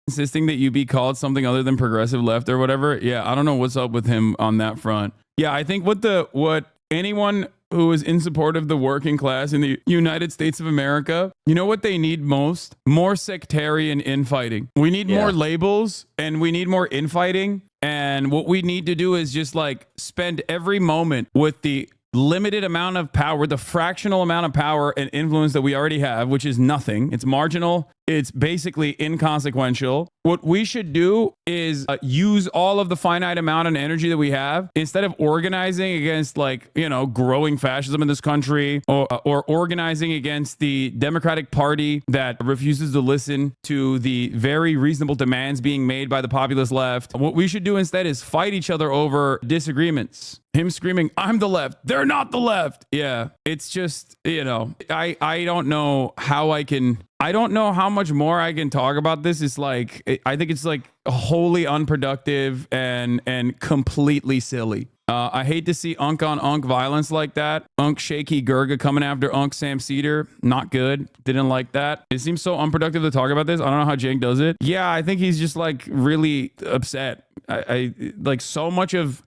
insisting that you be called something other than progressive left or whatever. Yeah, I don't know what's up with him on that front. Yeah, I think what anyone who is in support of the working class in the United States of America, you know what they need most? More sectarian infighting. We need more labels and we need more infighting. And what we need to do is just like spend every moment with the limited amount of power, the fractional amount of power and influence that we already have, which is nothing. It's marginal. It's basically inconsequential. What we should do is use all of the finite amount of energy that we have instead of organizing against, like, you know, growing fascism in this country, or organizing against the Democratic Party that refuses to listen to the very reasonable demands being made by the populist left. What we should do instead is fight each other over disagreements. Him screaming, "I'm the left. They're not the left." Yeah, it's just, you know, I don't know how I don't know how much more I can talk about this. It's like, I think it's like wholly unproductive and completely silly. I hate to see Unk on Unk violence like that. Unk Shaky Gurga coming after Unk Sam Cedar. Not good. Didn't like that. It seems so unproductive to talk about this. I don't know how Jake does it. Yeah, I think he's just like really upset. I like so much of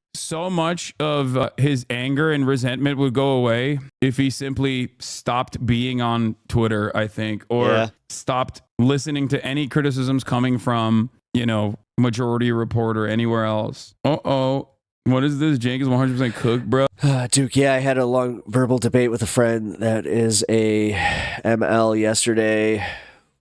his anger and resentment would go away if he simply stopped being on Twitter, I think, or stopped listening to any criticisms coming from, you know, Majority Report or anywhere else. What is this? Jake is 100% cooked, bro. Duke, I had a long verbal debate with a friend that is a ML yesterday.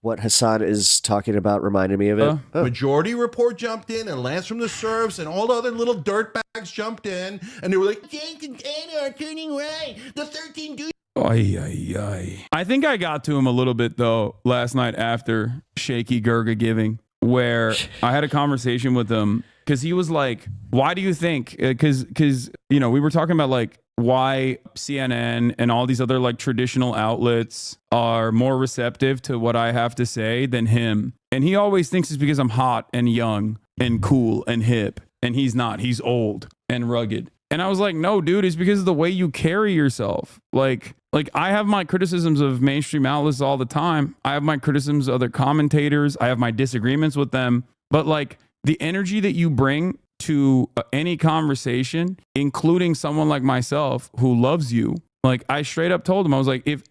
What Hassan is talking about reminded me of it. Majority Report jumped in, and Lance from the Serfs, and all the other little dirtbags jumped in, and they were like, Jake and Anna are turning right. The 13 dudes. I think I got to him a little bit, though, last night after Shaky Gurga giving, where I had a conversation with him, because he was like, why do you think, because, you know, we were talking about like why CNN and all these other like traditional outlets are more receptive to what I have to say than him. And he always thinks it's because I'm hot and young and cool and hip. And he's not. He's old and rugged. And I was like, no, dude, it's because of the way you carry yourself. Like I have my criticisms of mainstream outlets all the time. I have my criticisms of other commentators. I have my disagreements with them. But like the energy that you bring to any conversation, including someone like myself who loves you, like I straight up told him, I was like, if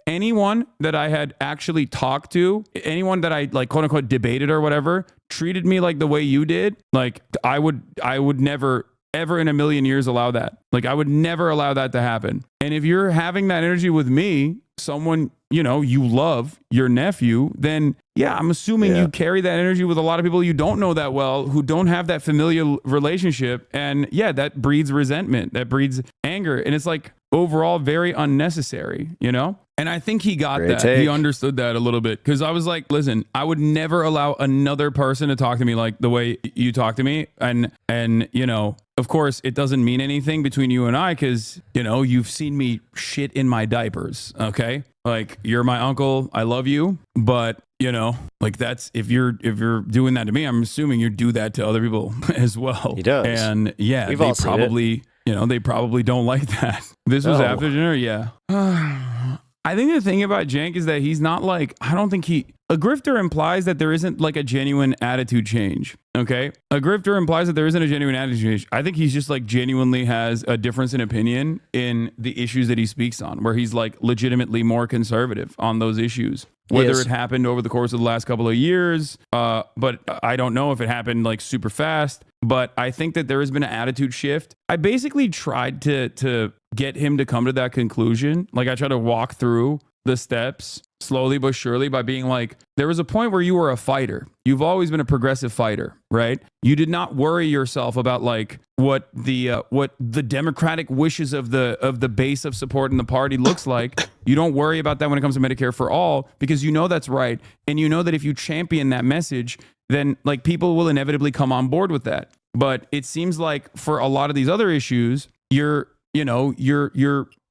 anyone that I had actually talked to, anyone that I like quote unquote debated or whatever, treated me like the way you did, like I would never ever in a million years allow that. Like I would never allow that to happen. And if you're having that energy with me, someone, you know, you love, your nephew, then yeah, I'm assuming you carry that energy with a lot of people you don't know that well, who don't have that familial relationship. And yeah, that breeds resentment, that breeds anger. And it's like overall very unnecessary, you know? And I think he got that. He understood that a little bit. Because I was like, listen, I would never allow another person to talk to me like the way you talk to me. And you know, of course, it doesn't mean anything between you and I because, you know, you've seen me shit in my diapers, okay? Like, you're my uncle. I love you. But, you know, like that's, if you're doing that to me, I'm assuming you do that to other people as well. He does. And yeah, they probably, you know, they probably don't like that. This was after dinner. Yeah. I think the thing about Jank is that he's not like, I don't think a grifter implies that there isn't like a genuine attitude change. Okay. A grifter implies that there isn't a genuine attitude change. I think he's just like genuinely has a difference in opinion in the issues that he speaks on, where he's like legitimately more conservative on those issues. Whether it happened over the course of the last couple of years, but I don't know if it happened like super fast. But I think that there has been an attitude shift. I basically tried to get him to come to that conclusion. Like I tried to walk through the steps slowly but surely by being like, there was a point where you were a fighter. You've always been a progressive fighter, right? You did not worry yourself about like what the democratic wishes of the base of support in the party looks like. You don't worry about that when it comes to Medicare for all, because you know that's right. And you know that if you champion that message, then like people will inevitably come on board with that. But it seems like for a lot of these other issues, you're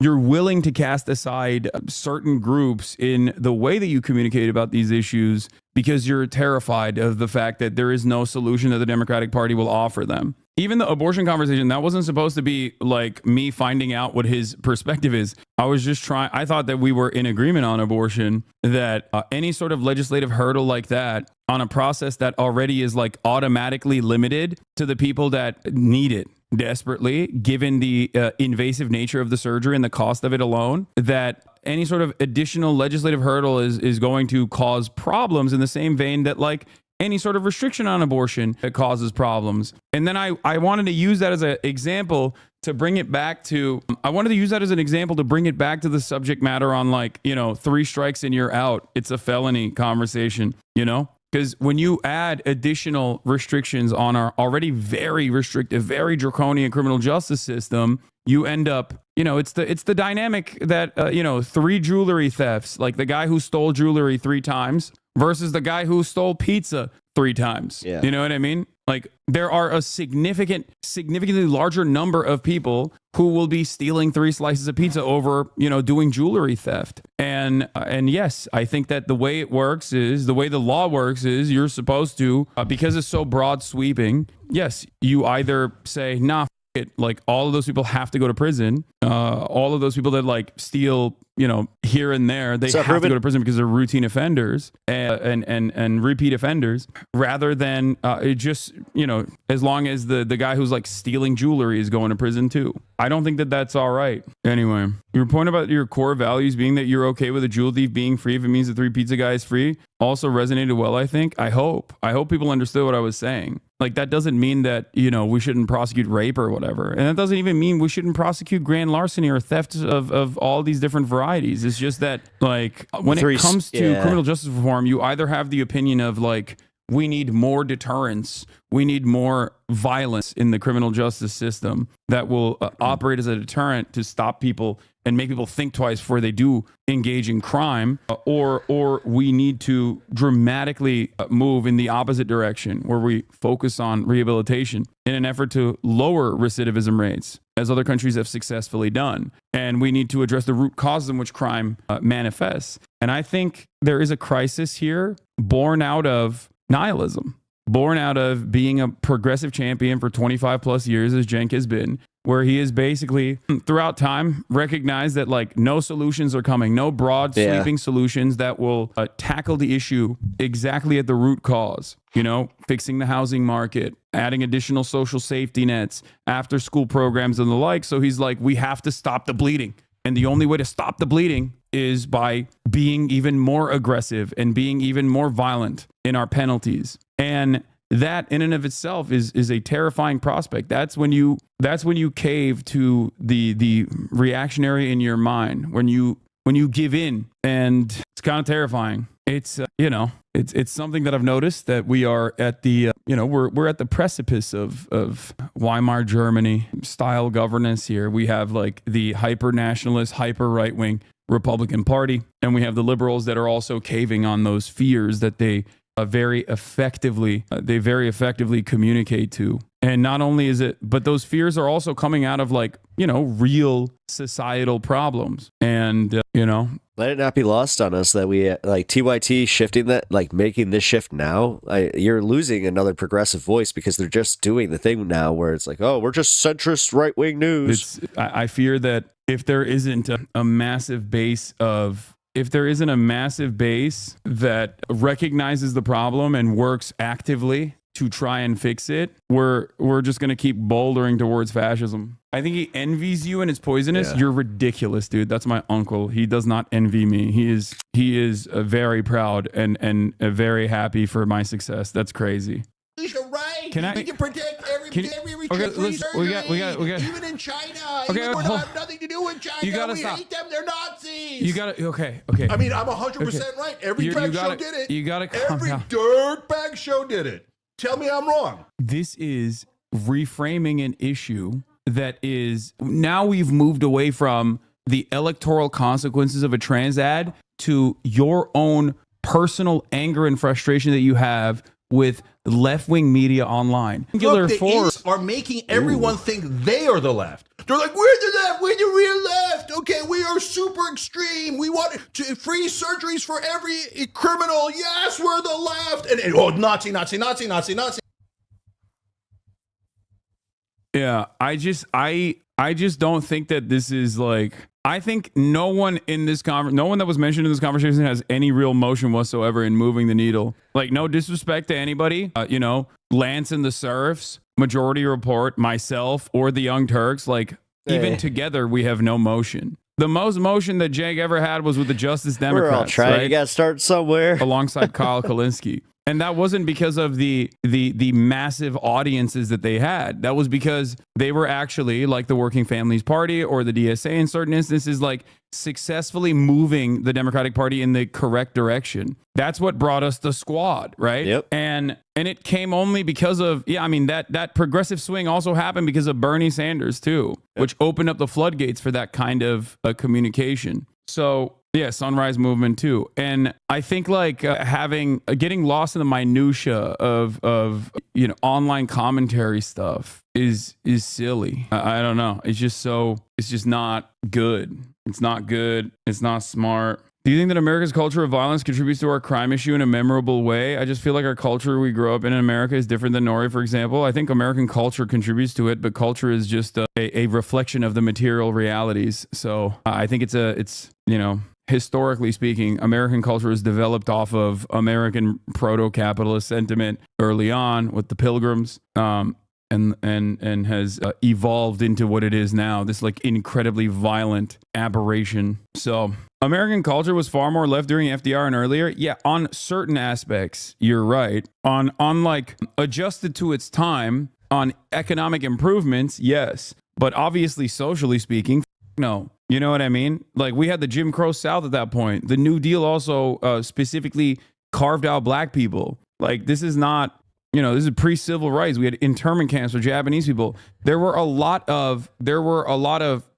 willing to cast aside certain groups in the way that you communicate about these issues because you're terrified of the fact that there is no solution that the Democratic Party will offer them. Even the abortion conversation, that wasn't supposed to be like me finding out what his perspective is. I was just I thought that we were in agreement on abortion, that any sort of legislative hurdle like that on a process that already is like automatically limited to the people that need it, desperately, given the invasive nature of the surgery and the cost of it alone, that any sort of additional legislative hurdle is going to cause problems in the same vein that like any sort of restriction on abortion that causes problems. And then I wanted to use that as an example to bring it back to, the subject matter on like, 3 strikes and you're out. It's a felony conversation, Because when you add additional restrictions on our already very restrictive, very draconian criminal justice system, you end up, it's the dynamic that, 3 jewelry thefts, like the guy who stole jewelry 3 times versus the guy who stole pizza 3 times. Yeah. You know what I mean? Like there are a significantly larger number of people who will be stealing 3 slices of pizza over, doing jewelry theft. And yes, I think that the way the law works is you're supposed to, because it's so broad sweeping. Yes, you either say, nah, it, like all of those people have to go to prison. All of those people that like steal, here and there, they have to go to prison because they're routine offenders and repeat offenders, rather than just, as long as the guy who's like stealing jewelry is going to prison too. I don't think that that's all right. Anyway, your point about your core values being that you're okay with a jewel thief being free if it means the 3 pizza guy is free also resonated well, I think. I hope people understood what I was saying. Like that doesn't mean that, we shouldn't prosecute rape or whatever. And that doesn't even mean we shouldn't prosecute grand larceny or theft of all these different varieties. It's just that like when it comes to criminal justice reform, you either have the opinion of like, we need more deterrence, we need more violence in the criminal justice system that will operate as a deterrent to stop people and make people think twice before they do engage in crime, or we need to dramatically move in the opposite direction where we focus on rehabilitation in an effort to lower recidivism rates, as other countries have successfully done. And we need to address the root causes in which crime manifests. And I think there is a crisis here born out of nihilism, born out of being a progressive champion for 25 plus years, as Cenk has been, where he is basically throughout time recognized that like no solutions are coming, no broad sweeping solutions that will tackle the issue exactly at the root cause, fixing the housing market, adding additional social safety nets, after school programs and the like. So he's like, we have to stop the bleeding. And the only way to stop the bleeding is by being even more aggressive and being even more violent in our penalties. And that in and of itself is a terrifying prospect. That's when you cave to the reactionary in your mind, when you give in, and it's kind of terrifying. It's it's something that I've noticed that we are at the we're at the precipice of Weimar Germany style governance here. We have like the hyper nationalist, hyper right wing Republican Party, and we have the liberals that are also caving on those fears that they very effectively communicate to. And not only is it, but those fears are also coming out of like real societal problems. And let it not be lost on us that we like TYT shifting that, like making this shift now. You're losing another progressive voice because they're just doing the thing now where it's like, oh, we're just centrist right wing news. I fear that if there isn't a massive base that recognizes the problem and works actively to try and fix it, we're just going to keep bouldering towards fascism. I think he envies you and it's poisonous. You're ridiculous, dude. That's my uncle. He does not envy me. He is very proud and very happy for my success. That's crazy. You're right. Can I? We can protect every research. We got. Even in China. Okay, even though I have nothing to do with China. You gotta we stop. hate them. They're Nazis. You gotta. Okay. I mean, I'm 100% right. Every dirtbag show did it. You gotta. Every dirtbag show did it. Tell me I'm wrong. This is reframing an issue that is now we've moved away from the electoral consequences of a trans ad to your own personal anger and frustration that you have with left-wing media online. Look, the idiots are making everyone think they are the left. They're like, we're the left, we're the real left. Okay, we are super extreme. We want free surgeries for every criminal. Yes, we're the left. And oh, Nazi. Yeah, I just don't think that this is like. I think no one that was mentioned in this conversation has any real motion whatsoever in moving the needle. Like, no disrespect to anybody, Lance and the Serfs, Majority Report, myself, or the Young Turks, like even together, we have no motion. The most motion that Jake ever had was with the Justice Democrats. We're all trying. Right? You got to start somewhere. Alongside Kyle Kalinske. And that wasn't because of the massive audiences that they had. That was because they were actually, like the Working Families Party or the DSA in certain instances, like successfully moving the Democratic Party in the correct direction. That's what brought us the squad, right? Yep. And it came only because of, that progressive swing also happened because of Bernie Sanders too, which opened up the floodgates for that kind of communication. So yeah, Sunrise Movement too. And I think like getting lost in the minutia of online commentary stuff is silly. I don't know. It's just not good. It's not good. It's not smart. Do you think that America's culture of violence contributes to our crime issue in a memorable way? I just feel like our culture we grew up in America is different than Norway, for example. I think American culture contributes to it, but culture is just a reflection of the material realities. So I think it's historically speaking, American culture is developed off of American proto-capitalist sentiment early on with the Pilgrims, and has evolved into what it is now, this like incredibly violent aberration. So American culture was far more left during FDR and earlier. Yeah, on certain aspects, you're right. On like adjusted to its time, on economic improvements, yes. But obviously, socially speaking, no. You know what I mean? Like we had the Jim Crow South at that point. The New Deal also specifically carved out black people. Like this is not, this is pre-civil rights. We had internment camps for Japanese people. There were a lot of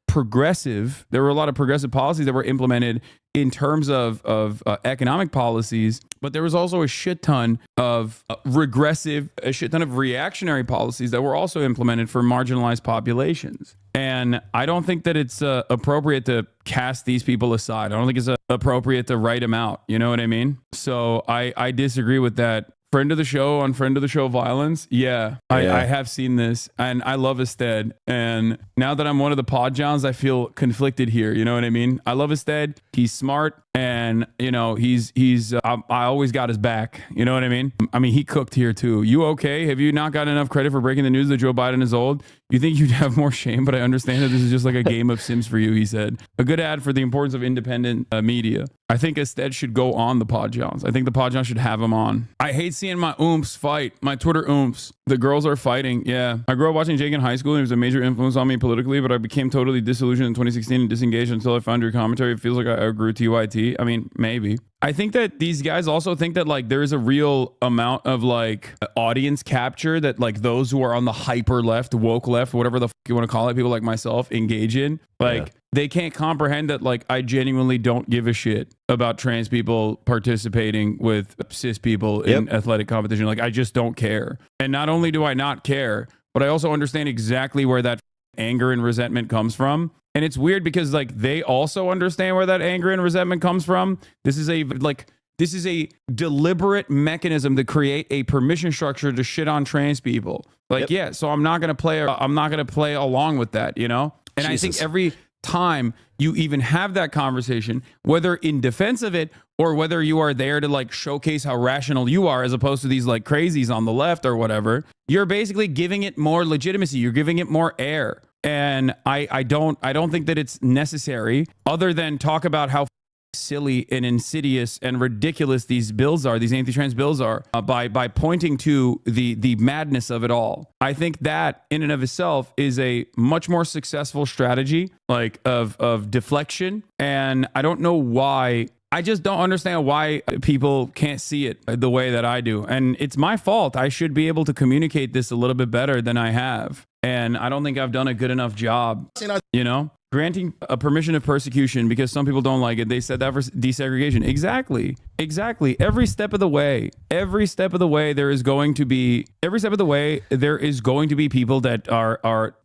progressive policies that were implemented in terms of economic policies, but there was also a shit ton of reactionary policies that were also implemented for marginalized populations. And I don't think that it's appropriate to cast these people aside. I don't think it's appropriate to write them out. You know what I mean? So I disagree with that. Friend of the show on Friend of the Show Violence. Yeah, I have seen this and I love Ested. And now that I'm one of the pod Johns, I feel conflicted here. You know what I mean? I love Ested. He's smart and, I always got his back. You know what I mean? I mean, he cooked here too. You okay? Have you not gotten enough credit for breaking the news that Joe Biden is old? You think you'd have more shame, but I understand that this is just like a game of Sims for you, he said. A good ad for the importance of independent media. I think Ested should go on the Pod Johns. I think the Pod Johns should have him on. I hate seeing my oomps fight, my Twitter oomps. The girls are fighting. Yeah. I grew up watching Jake in high school and he was a major influence on me politically, but I became totally disillusioned in 2016 and disengaged until I found your commentary. It feels like I outgrew TYT. I mean, maybe. I think that these guys also think that like there is a real amount of like audience capture that like those who are on the hyper left, woke left, whatever the fuck you want to call it, people like myself engage in. Like they can't comprehend that like I genuinely don't give a shit about trans people participating with cis people in athletic competition. Like I just don't care. And not only do I not care, but I also understand exactly where that anger and resentment comes from. And it's weird because like they also understand where that anger and resentment comes from. This is a deliberate mechanism to create a permission structure to shit on trans people. Like, so I'm not going to play along with that, And I think every time you even have that conversation, whether in defense of it or whether you are there to like showcase how rational you are as opposed to these like crazies on the left or whatever, you're basically giving it more legitimacy. You're giving it more air. And I don't think that it's necessary other than talk about how silly and insidious and ridiculous these bills are, these anti-trans bills are, by pointing to the madness of it all. I think that in and of itself is a much more successful strategy, like of deflection. And I don't know why. I just don't understand why people can't see it the way that I do. And it's my fault. I should be able to communicate this a little bit better than I have. And I don't think I've done a good enough job, granting a permission of persecution because some people don't like it. They said that for desegregation. Exactly. Every step of the way, there is going to be people that are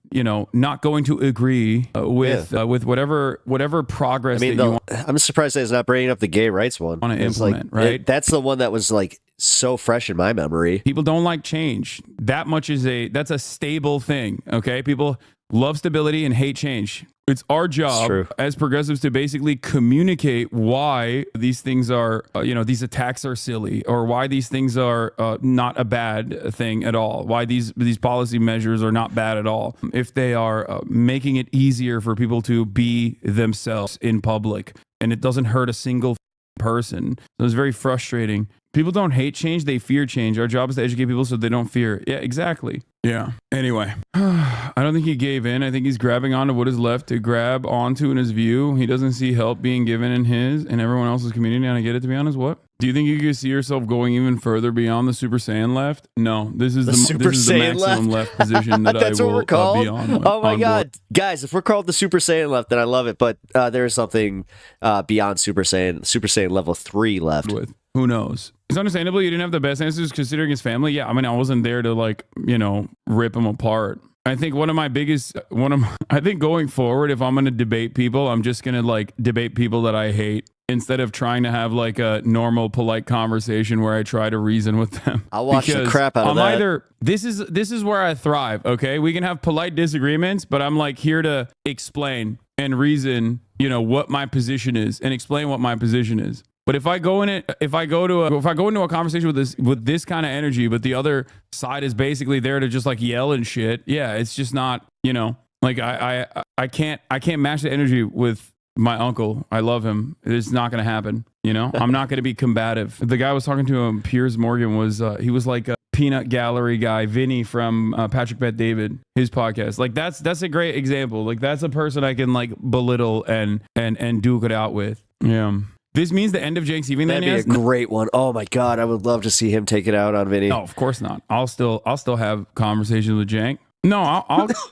not going to agree with whatever progress that you want. I'm surprised that he's not bringing up the gay rights one. Want to implement, right? That's the one that was like so fresh in my memory. People don't like change. That's a stable thing. Okay. People love stability and hate change. It's our job as progressives to basically communicate why these things are, these attacks are silly, or why these things are not a bad thing at all. Why these policy measures are not bad at all. If they are making it easier for people to be themselves in public, and it doesn't hurt a single person. So it's very frustrating. People don't hate change, they fear change. Our job is to educate people so they don't fear. Yeah, exactly. Yeah. Anyway, I don't think he gave in. I think he's grabbing onto what is left to grab onto in his view. He doesn't see help being given in his and everyone else's community. And I get it, to be honest. What? Do you think you could see yourself going even further beyond the Super Saiyan left? No, this is the maximum left position that That's I will what we're called? be on. Oh my on God. board. Guys, if we're called the Super Saiyan left, then I love it. But there is something beyond Super Saiyan level 3 left. With who knows? It's understandable you didn't have the best answers considering his family. Yeah, I mean, I wasn't there to rip him apart. I think I think going forward, if I'm going to debate people, I'm just going to debate people that I hate instead of trying to have a normal, polite conversation where I try to reason with them. I'll watch the crap out of that. This is where I thrive. Okay. We can have polite disagreements, but I'm here to explain and reason, what my position is and explain what my position is. But if I go into a conversation with this kind of energy, but the other side is basically there to just yell and shit, yeah, it's just not, I can't match the energy with my uncle. I love him. It's not going to happen. I'm not going to be combative. The guy I was talking to him, Piers Morgan, he was like a peanut gallery guy, Vinny from Patrick Bet David, his podcast. That's a great example. That's a person I can belittle and duke it out with. Yeah. This means the end of Jank's Evening. That'd be a great one. Oh my God, I would love to see him take it out on Vinny. No, of course not. I'll still have conversations with Jank. No,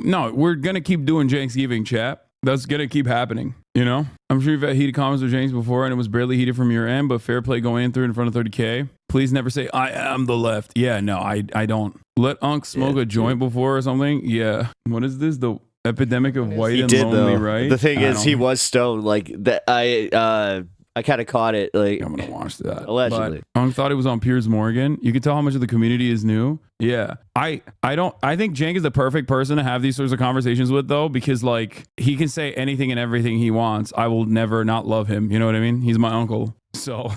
no, we're gonna keep doing Jank's Evening, chat. That's gonna keep happening. I'm sure you've had heated comments with James before, and it was barely heated from your end, but fair play going through in front of 30K. Please never say I am the left. Yeah, no, I don't. Let Unc smoke a joint before or something. Yeah. What is this? The epidemic of white and lonely, right? The thing is, he was stoned. I kind of caught it. I'm gonna watch that. Allegedly, but Ung thought it was on Piers Morgan. You could tell how much of the community is new. Yeah, I think Jank is the perfect person to have these sorts of conversations with, though, because he can say anything and everything he wants. I will never not love him. You know what I mean? He's my uncle, so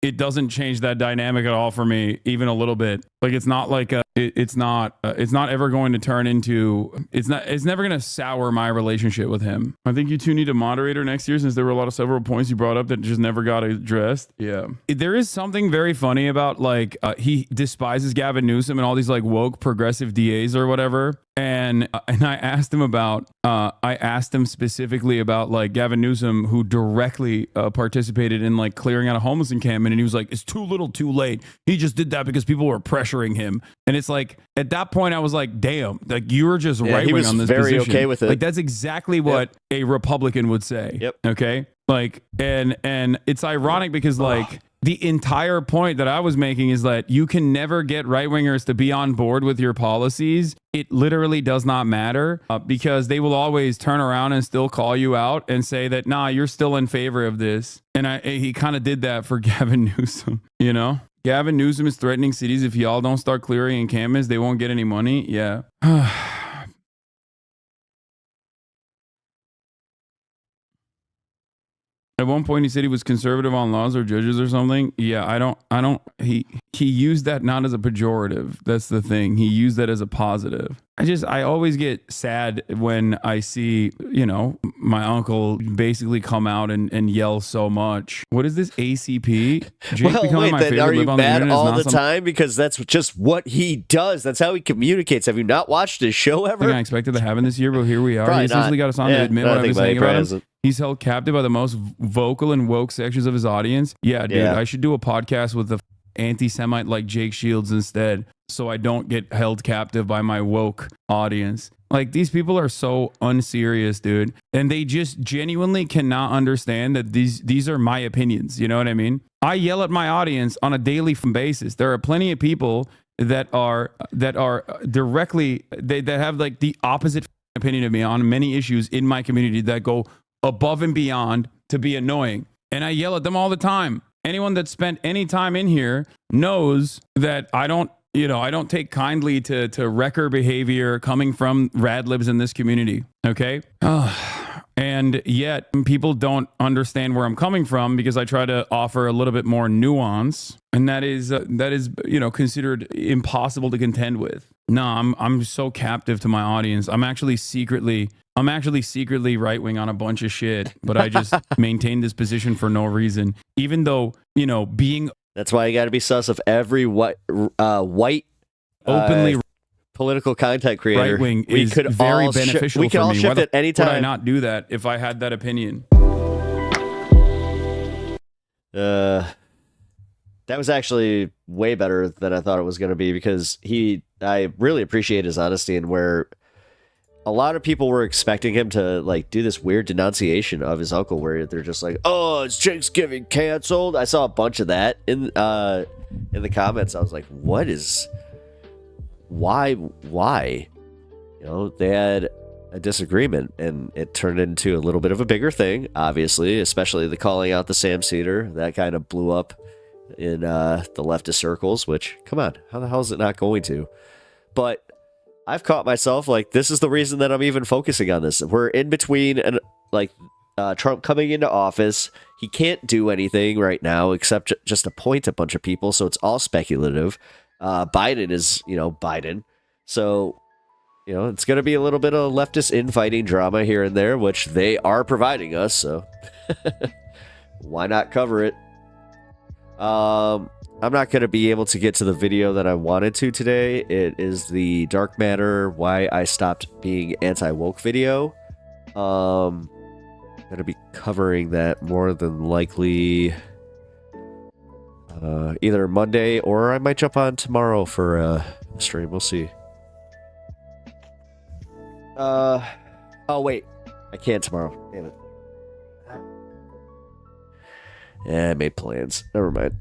it doesn't change that dynamic at all for me, even a little bit. It's not it's not ever going to turn into, it's never going to sour my relationship with him. I think you two need a moderator next year, since there were several points you brought up that just never got addressed. Yeah. There is something very funny about he despises Gavin Newsom and all these woke progressive DAs or whatever. And I asked him specifically about Gavin Newsom, who directly participated in clearing out a homeless encampment, and he was like, it's too little too late. He just did that because people were pressuring him. And it's at that point I was like, damn, you were just right wing on this very position. Okay with it. That's exactly what a Republican would say. Yep. Okay. And it's ironic because the entire point that I was making is that you can never get right-wingers to be on board with your policies. It literally does not matter because they will always turn around and still call you out and say that, nah, you're still in favor of this. And he kind of did that for Gavin Newsom, Gavin Newsom is threatening cities. If y'all don't start clearing encampments, they won't get any money. Yeah. At one point, he said he was conservative on laws or judges or something. Yeah, he used that not as a pejorative. That's the thing. He used that as a positive. I always get sad when I see, my uncle basically come out and yell so much. What is this, ACP? Are you mad all the time? Because that's just what he does. That's how he communicates. Have you not watched his show ever? I expected to happen this year, but here we are. Probably he essentially got us on to admit what I was saying about him. He's held captive by the most vocal and woke sections of his audience. Yeah, dude, I should do a podcast with the anti-Semite like Jake Shields instead, so I don't get held captive by my woke audience. These people are so unserious, dude, and they just genuinely cannot understand that these are my opinions. You know what I mean? I yell at my audience on a daily basis. There are plenty of people that are directly that have the opposite opinion of me on many issues in my community that go above and beyond to be annoying, and I yell at them all the time. Anyone that spent any time in here knows that I don't I don't take kindly to wrecker behavior coming from rad libs in this community. Okay. And yet people don't understand where I'm coming from because I try to offer a little bit more nuance, and that is considered impossible to contend with. No, I'm so captive to my audience. I'm actually secretly right wing on a bunch of shit, but I just maintain this position for no reason. Even though being that's why you got to be sus of every white openly political content creator. Right wing is very beneficial. We can all shift at any time. Would I not do that if I had that opinion? That was actually way better than I thought it was going to be, because I really appreciate his honesty, and where a lot of people were expecting him to like do this weird denunciation of his uncle, where they're just like, "Oh, is Thanksgiving canceled?" I saw a bunch of that in the comments. I was like, "What is? Why? They had a disagreement, and it turned into a little bit of a bigger thing. Obviously, especially the calling out the Sam Cedar that kind of blew up in the leftist circles. Which, come on, how the hell is it not going to? But I've caught myself like, this is the reason that I'm even focusing on this. We're in between, and like Trump coming into office, he can't do anything right now except just appoint a bunch of people, so it's all speculative. Biden is, Biden, so it's going to be a little bit of leftist infighting drama here and there, which they are providing us. So why not cover it? I'm not going to be able to get to the video that I wanted to today. It is the Dark Matter, why I stopped being anti-woke video. Going to be covering that more than likely either Monday, or I might jump on tomorrow for a stream. We'll see. Oh wait, I can't tomorrow. Damn it. Yeah, I made plans. Never mind.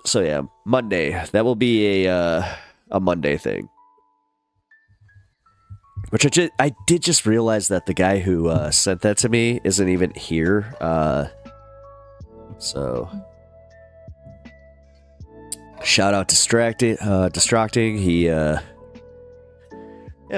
So yeah, Monday. That will be a Monday thing. Which I did just realize that the guy who sent that to me isn't even here. So shout out Distracting. He yeah,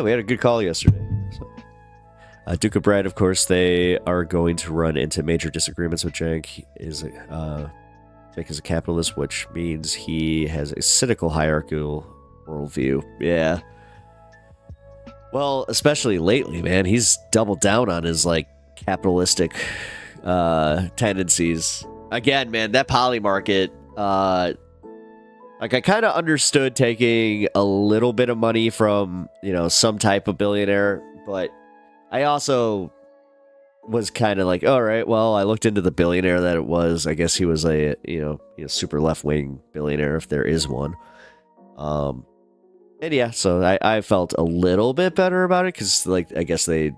we had a good call yesterday. So, Duke of Brad, of course, they are going to run into major disagreements with Cenk. Cenk is a capitalist, which means he has a cynical hierarchical worldview. Yeah. Well, especially lately, man, he's doubled down on his like capitalistic tendencies. Again, man, that poly market, like I kind of understood taking a little bit of money from, some type of billionaire, but I also was kind of like, all right, well, I looked into the billionaire that it was. I guess he was a, super left-wing billionaire, if there is one. And yeah, so I felt a little bit better about it, because like I guess they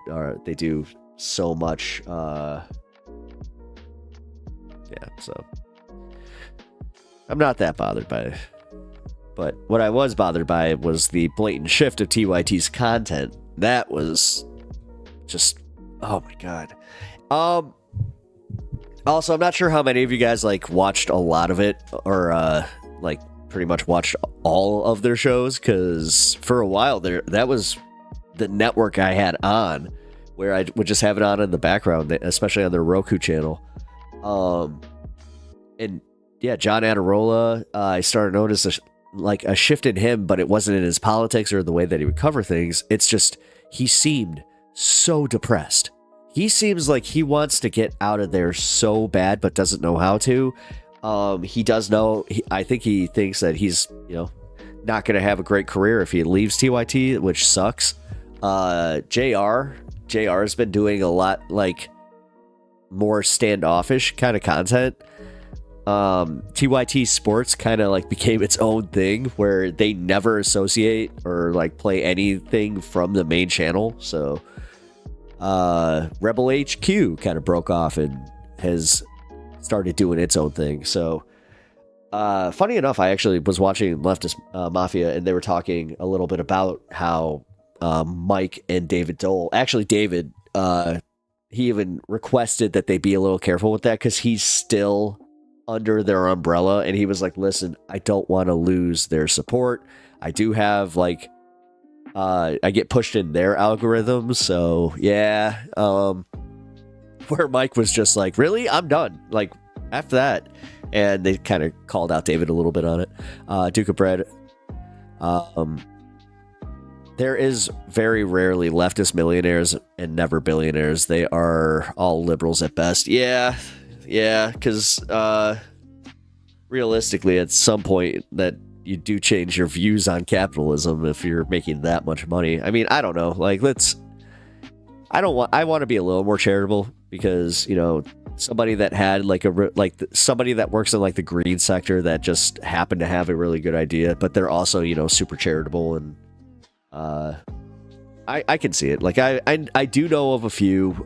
do so much. Yeah, so I'm not that bothered by it. But what I was bothered by was the blatant shift of TYT's content. That was just, oh my god. Also, I'm not sure how many of you guys like watched a lot of it, or like pretty much watched all of their shows, because for a while there, that was the network I had on, where I would just have it on in the background, especially on their Roku channel. And yeah, John Adirola, I started to notice a shift in him, but it wasn't in his politics or the way that he would cover things. It's just, he seemed so depressed. He seems like he wants to get out of there so bad, but doesn't know how to. He does know, I think he thinks that he's, not going to have a great career if he leaves TYT, which sucks. JR has been doing a lot like more standoffish kind of content. TYT Sports kind of like became its own thing, where they never associate or like play anything from the main channel. So Rebel HQ kind of broke off and has started doing its own thing. So funny enough, I actually was watching Leftist Mafia, and they were talking a little bit about how Mike and David Dole, actually David, he even requested that they be a little careful with that, because he's still under their umbrella, and he was like, listen, I don't want to lose their support. I do have like I get pushed in their algorithms, so yeah. Where Mike was just like, really? I'm done. Like after that, and they kind of called out David a little bit on it. Duke of Bread. There is very rarely leftist millionaires and never billionaires. They are all liberals at best. Yeah, because realistically, at some point that you do change your views on capitalism if you're making that much money. I mean, I don't know. Like, I want to be a little more charitable because, you know, somebody that had somebody that works in like the green sector that just happened to have a really good idea, but they're also, you know, super charitable, and I can see it. Like I do know of a few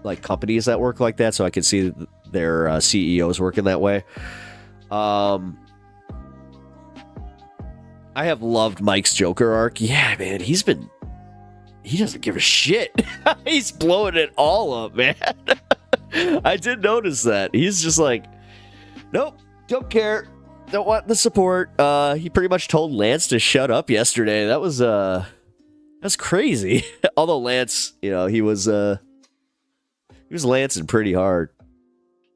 like companies that work like that, so I can see their CEOs working that way. I have loved Mike's Joker arc. Yeah, man, he doesn't give a shit. He's blowing it all up, man. I did notice that. He's just like, nope, don't care. Don't want the support. He pretty much told Lance to shut up yesterday. That's crazy. Although Lance, you know, he was lancing pretty hard.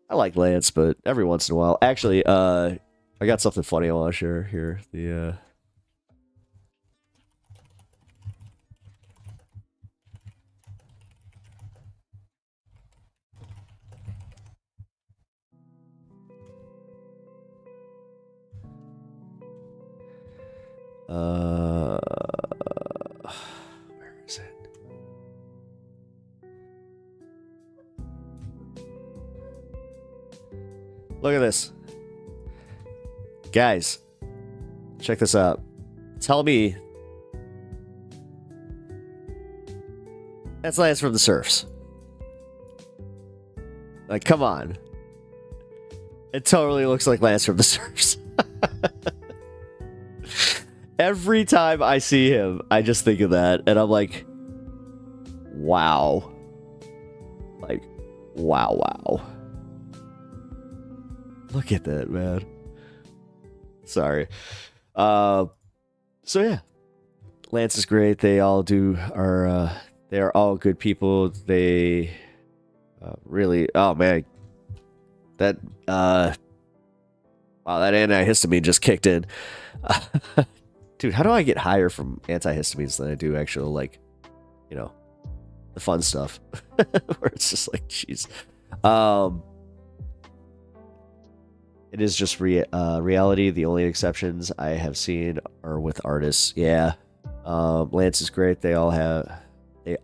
I like Lance, but every once in a while. Actually, I got something funny I want to share here. Where is it? Look at this. Guys, check this out. Tell me that's Lance from the Surfs. Like, come on. It totally looks like Lance from the Surfs. Every time I see him, I just think of that, and I'm like, wow. Like, wow. Look at that, man. Sorry. So yeah. Lance is great. They all they are all good people. They really, oh man. That wow, that antihistamine just kicked in. Dude, how do I get higher from antihistamines than I do actual, like, you know, the fun stuff? Where it's just like, jeez. It is just reality. The only exceptions I have seen are with artists. Yeah. Lance is great. They all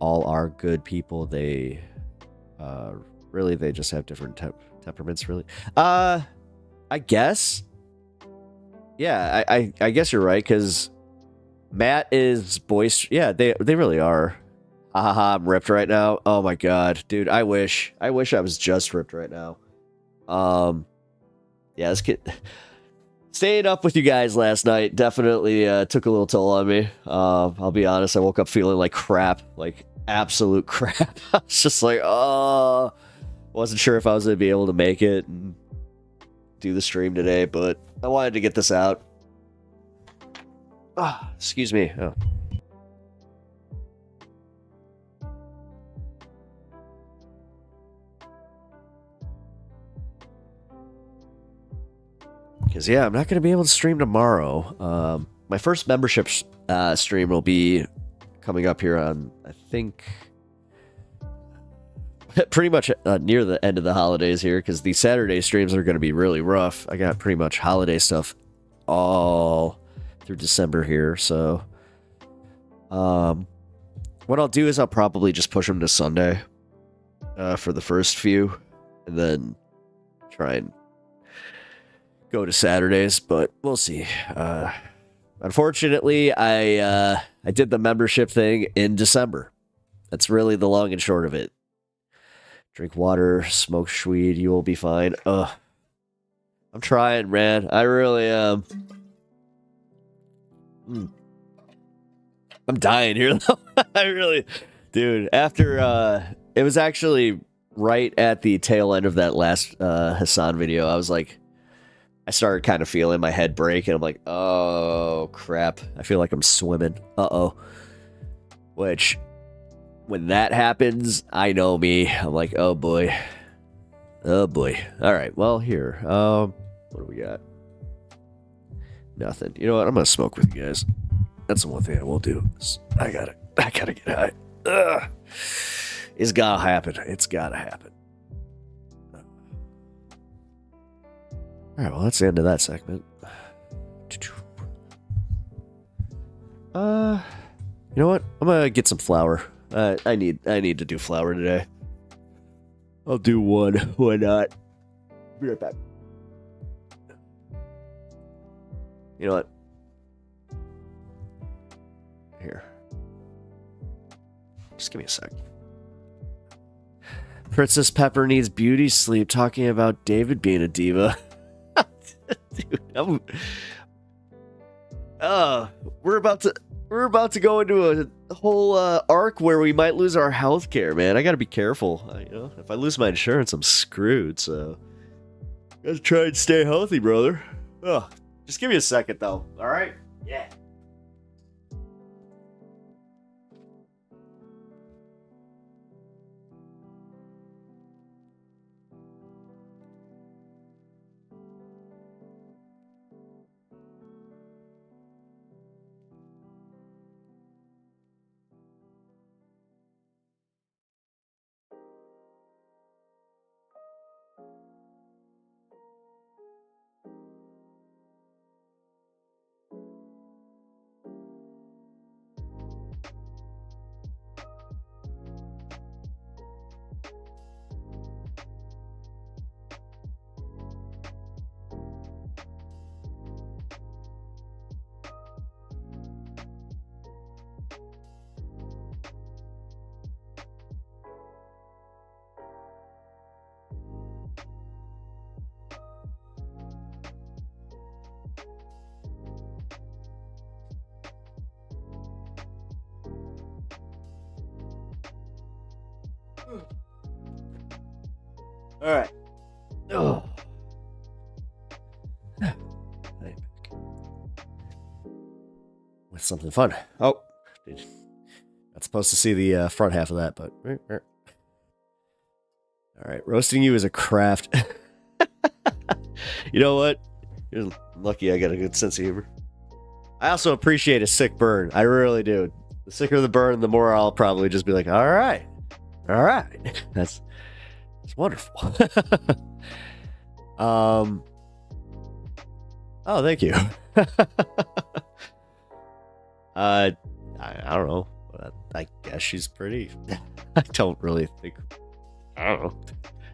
are good people. They really, they just have different temperaments, really. I guess. Yeah, I guess you're right, because Matt is boisterous. Yeah, they really are. Haha, I'm ripped right now. Oh my god, dude, I wish I was just ripped right now. Yeah, this kid staying up with you guys last night definitely took a little toll on me. I'll be honest, I woke up feeling like crap, like absolute crap. I was just like, oh, wasn't sure if I was gonna be able to make it and do the stream today, but I wanted to get this out. Excuse me. Oh. Because, yeah, I'm not going to be able to stream tomorrow. My first membership stream will be coming up here on, I think, pretty much near the end of the holidays here, because the Saturday streams are going to be really rough. I got pretty much holiday stuff all through December here, so what I'll do is I'll probably just push them to Sunday for the first few, and then try and go to Saturdays, but we'll see. Unfortunately, I did the membership thing in December. That's really the long and short of it. Drink water, smoke weed, you will be fine. Ugh. I'm trying, man. I really am. I'm dying here, though. I really... Dude, after... it was actually right at the tail end of that last Hassan video. I was like... I started kind of feeling my head break, and I'm like, oh, crap. I feel like I'm swimming. Uh-oh. Which, when that happens, I know me. I'm like, oh, boy. Oh, boy. All right, well, here. What do we got? Nothing. You know what? I'm going to smoke with you guys. That's the one thing I will do. I gotta get high. Ugh. It's gotta happen. It's gotta happen. All right, well, that's the end of that segment. You know what? I'm gonna get some flour. I need to do flour today. I'll do one. Why not? Be right back. You know what? Here. Just give me a sec. Princess Pepper needs beauty sleep, talking about David being a diva. Dude, we're about to go into a whole arc where we might lose our health care, man. I gotta be careful. If I lose my insurance, I'm screwed. So, gotta try and stay healthy, brother. Just give me a second, though. All right? Yeah. All right. Oh. With something fun. Oh, not supposed to see the front half of that, but all right. Roasting you is a craft. You know what? You're lucky I got a good sense of humor. I also appreciate a sick burn. I really do. The sicker the burn, the more I'll probably just be like, all right. That's wonderful. Oh, thank you. I don't know. I guess she's pretty. I don't really think. I don't know.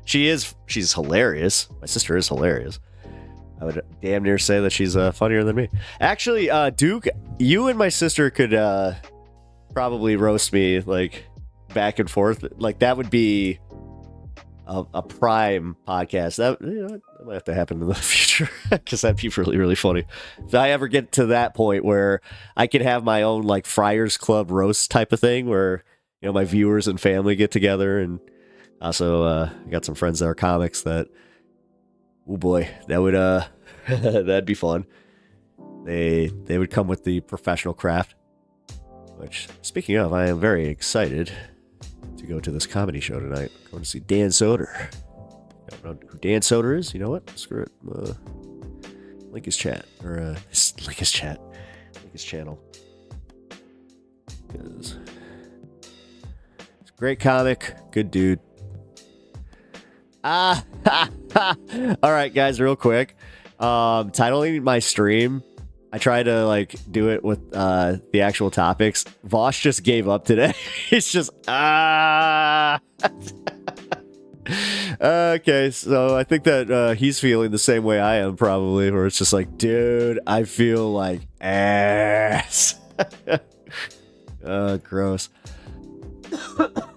She's hilarious. My sister is hilarious. I would damn near say that she's funnier than me. Actually, Duke, you and my sister could probably roast me like back and forth. Like that would be a prime podcast. That might have to happen in the future because that'd be really, really funny. If I ever get to that point where I could have my own like Friars Club roast type of thing where, my viewers and family get together, and also I got some friends that are comics that, oh boy, that would that'd be fun. They would come with the professional craft, which, speaking of, I am very excited to go to this comedy show tonight. I'm going to see Dan Soder. I don't know who Dan Soder is. You know what? Screw it. Link his chat. Or link his chat. Link his channel. Because it's a great comic. Good dude. All right, guys, real quick. Titling my stream, I tried to do it with the actual topics. Vosh just gave up today. It's just okay, so I think that he's feeling the same way I am probably, where it's just like, dude, I feel like ass. Gross.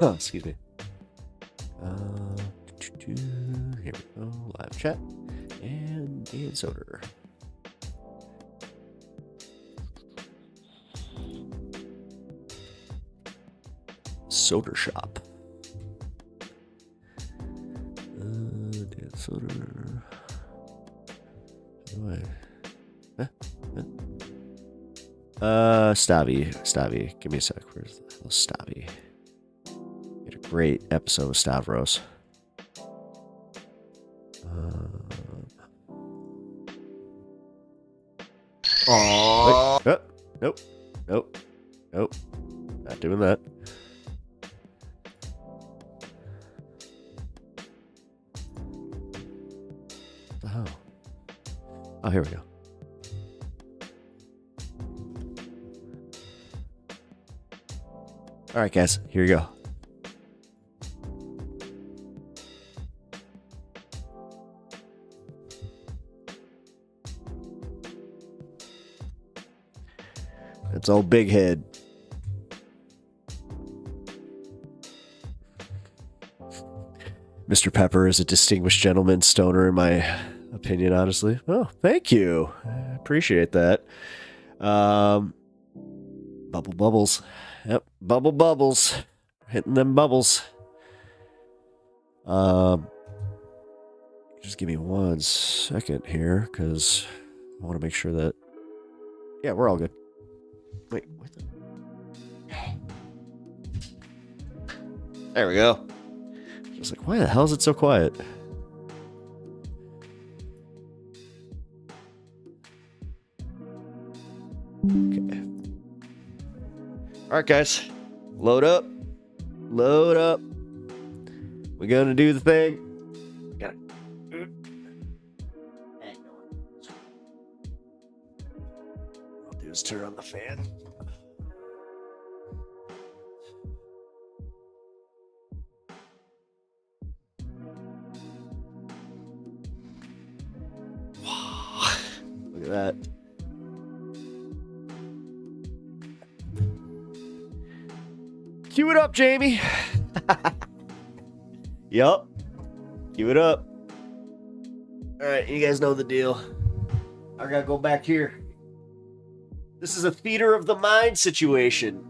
Excuse me. Here we go. Live chat and Dan Soder. Soder shop. Dan Soder. Stavi. Give me a sec. Where's the Stavi? We had a great episode of Stavros. Wait. Nope. Not doing that. What the hell? Oh, here we go. All right, guys, here you go. It's old Big Head. Mr. Pepper is a distinguished gentleman, stoner in my opinion, honestly. Oh, thank you. I appreciate that. Bubbles. Yep, bubbles. Hitting them bubbles. Just give me 1 second here, because I want to make sure that... Yeah, we're all good. Wait, what the... There we go. Just like, why the hell is it so quiet? Okay. Alright, guys. Load up. We're gonna do the thing. Got it. I'll do is turn on the fan. Look at that. Cue it up, Jamie. Yup. Cue it up. Alright, you guys know the deal. I gotta go back here. This is a theater of the mind situation.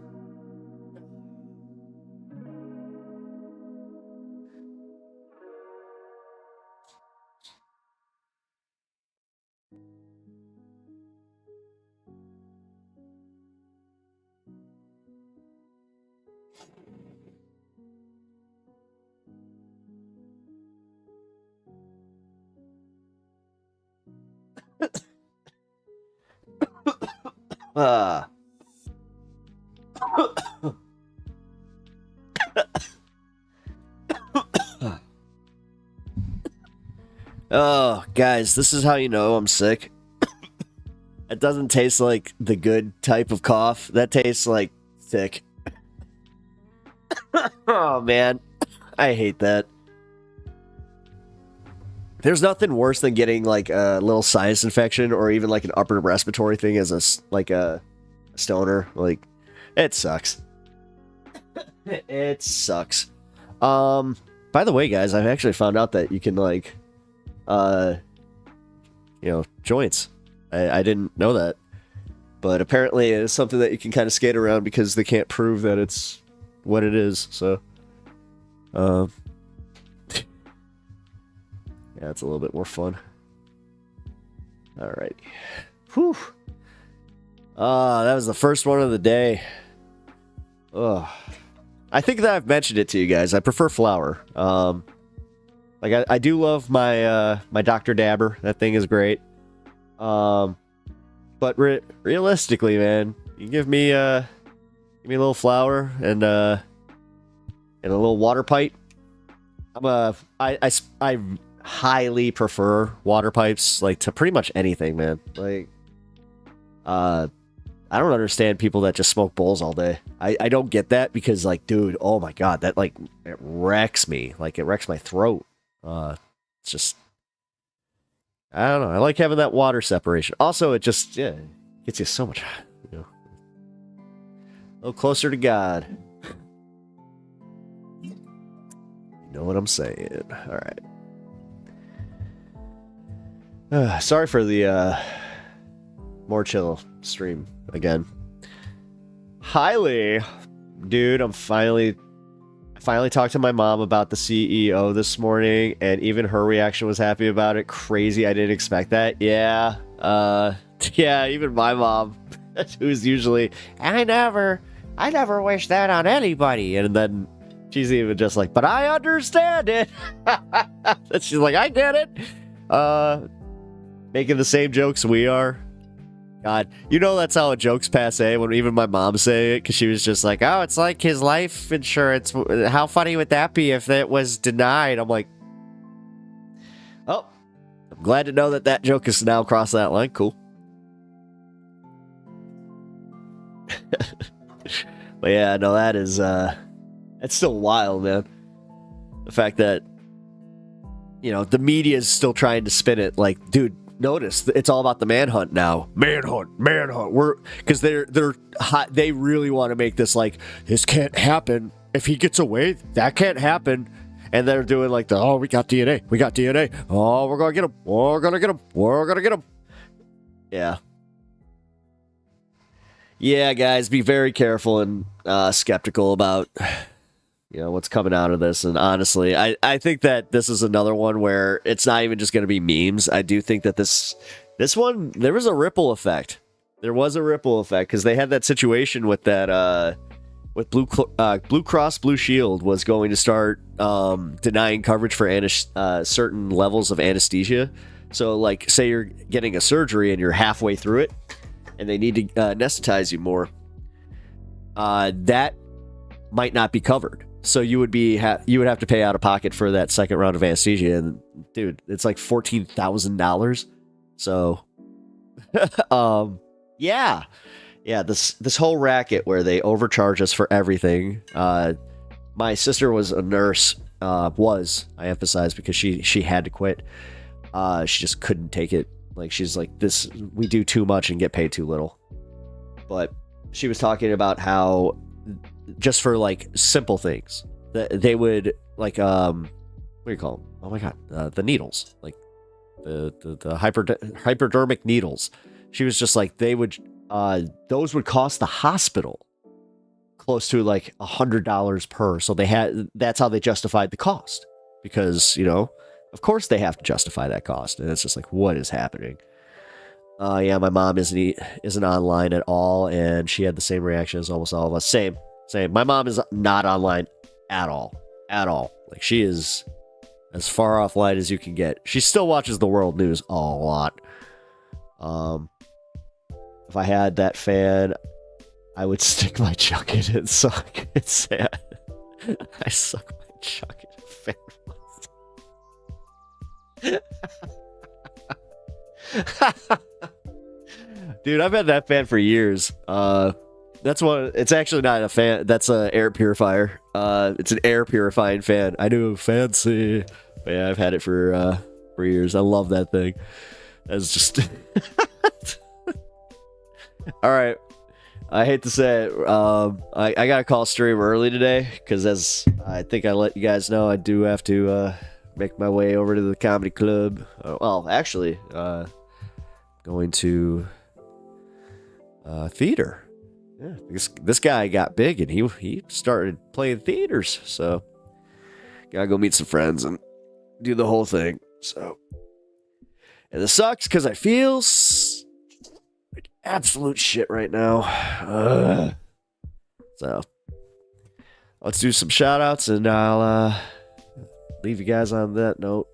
Oh, guys, this is how you know I'm sick. It doesn't taste like the good type of cough. That tastes like sick. Oh, man. I hate that. There's nothing worse than getting like a little sinus infection or even like an upper respiratory thing as a stoner. Like, it sucks. It sucks. By the way, guys, I've actually found out that you can like, joints. I didn't know that, but apparently it's something that you can kind of skate around because they can't prove that it's what it is. So, yeah, it's a little bit more fun. Alrighty. Whew. That was the first one of the day. Ugh. I think that I've mentioned it to you guys. I prefer flour. Like I do love my my Dr. Dabber. That thing is great. But realistically, man, you give me a little flour and a little water pipe. I highly prefer water pipes like to pretty much anything, man. Like I don't understand people that just smoke bowls all day. I don't get that because like, dude, oh my god, that like it wrecks me. Like it wrecks my throat. It's just I don't know. I like having that water separation. Also, it just gets you so much, a little closer to God. You know what I'm saying? All right. Sorry for the more chill stream again. Highly, dude, I finally talked to my mom about the CEO this morning, and even her reaction was happy about it. Crazy. I didn't expect that. Yeah. Yeah, even my mom, who's usually, I never wish that on anybody. And then she's even just like, but I understand it. And she's like, I get it. Making the same jokes we are. God, you know that's how a joke's passe when even my mom say it, because she was just like, oh, it's like his life insurance. How funny would that be if it was denied? I'm like, oh, I'm glad to know that that joke has now crossed that line. Cool. But yeah, no, that is, it's still wild, man. The fact that, you know, the media is still trying to spin it like, dude, notice it's all about the manhunt now. Manhunt. Because they're hot. They really want to make this like, this can't happen. If he gets away, that can't happen. And they're doing like we got DNA. Oh, we're gonna get him. We're gonna get him. Yeah. Yeah, guys, be very careful and skeptical about, you know, what's coming out of this. And honestly, I think that this is another one where it's not even just going to be memes. I do think that this one, there was a ripple effect. There was a ripple effect because they had that situation with that, with Blue Cross Blue Shield was going to start denying coverage for certain levels of anesthesia. So, like, say you're getting a surgery and you're halfway through it, and they need to anesthetize you more. That might not be covered. So you would you would have to pay out of pocket for that second round of anesthesia, and dude, it's like $14,000. So, yeah, this whole racket where they overcharge us for everything. My sister was a nurse. I emphasize because she had to quit. She just couldn't take it. Like, she's like, we do too much and get paid too little. But she was talking about how just for like simple things that they would like, what do you call them? Oh my God. The needles, like the hypodermic needles. She was just like, those would cost the hospital close to like $100 per. So that's how they justified the cost, because, you know, of course they have to justify that cost. And it's just like, what is happening? Yeah, my mom isn't online at all, and she had the same reaction as almost all of us. Same. My mom is not online at all. Like, she is as far offline as you can get. She still watches the world news a lot. If I had that fan, I would stick my chuck in it and suck. It's sad. I suck my chuck in a fan. Dude, I've had that fan for years. It's actually not a fan. That's an air purifier. It's an air purifying fan. I knew, fancy. But yeah, I've had it for years. I love that thing. That's just all right. I hate to say it. I got to call stream early today because, as I think I let you guys know, I do have to make my way over to the comedy club. Well, actually, going to theater. Yeah, this guy got big and he started playing theaters. So gotta go meet some friends and do the whole thing. So, and this sucks because I feel like absolute shit right now. So let's do some shout outs and I'll leave you guys on that note.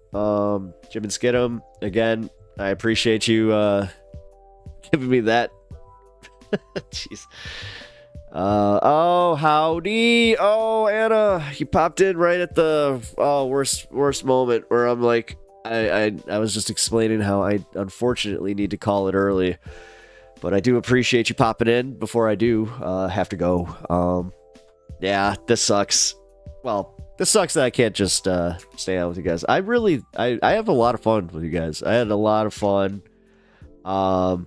Jim and Skidum, again, I appreciate you giving me that. Jeez. Oh, howdy. Oh, Anna, you popped in right at the worst moment where I'm like, I was just explaining how I unfortunately need to call it early, but I do appreciate you popping in before I do have to go. Yeah, this sucks. Well, this sucks that I can't just stay out with you guys. I have a lot of fun with you guys. I had a lot of fun. I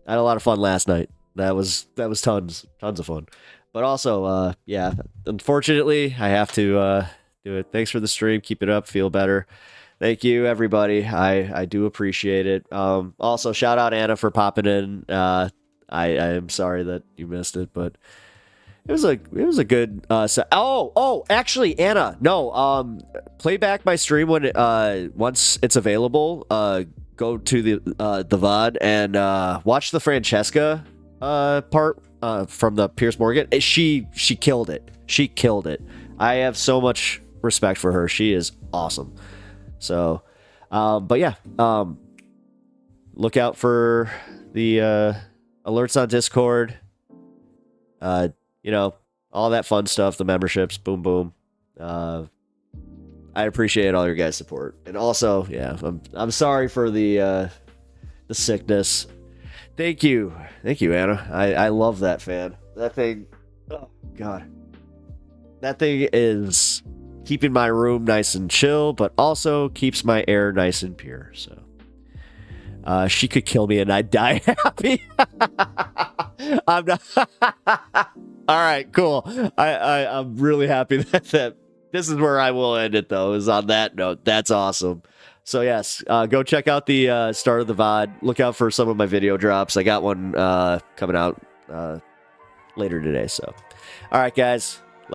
had a lot of fun last night. That was tons of fun. But also, yeah, unfortunately, I have to do it. Thanks for the stream. Keep it up. Feel better. Thank you, everybody. I do appreciate it. Also, shout out Anna for popping in. I am sorry that you missed it, but a good actually, Anna, no, play back my stream when once it's available. Go to the VOD and watch the Francesca part from the Piers Morgan. She killed it. She killed it. I have so much respect for her. She is awesome. So but yeah, look out for the alerts on Discord. You know, all that fun stuff, the memberships, boom, boom. I appreciate all your guys' support. And also, yeah, I'm sorry for the sickness. Thank you. Thank you, Anna. I love that fan. That thing, oh, God. That thing is keeping my room nice and chill, but also keeps my air nice and pure, so. She could kill me and I'd die happy. I'm not. All right, cool. I'm really happy that this is where I will end it, though, is on that note. That's awesome. So, yes, go check out the start of the VOD. Look out for some of my video drops. I got one coming out later today. So, all right, guys.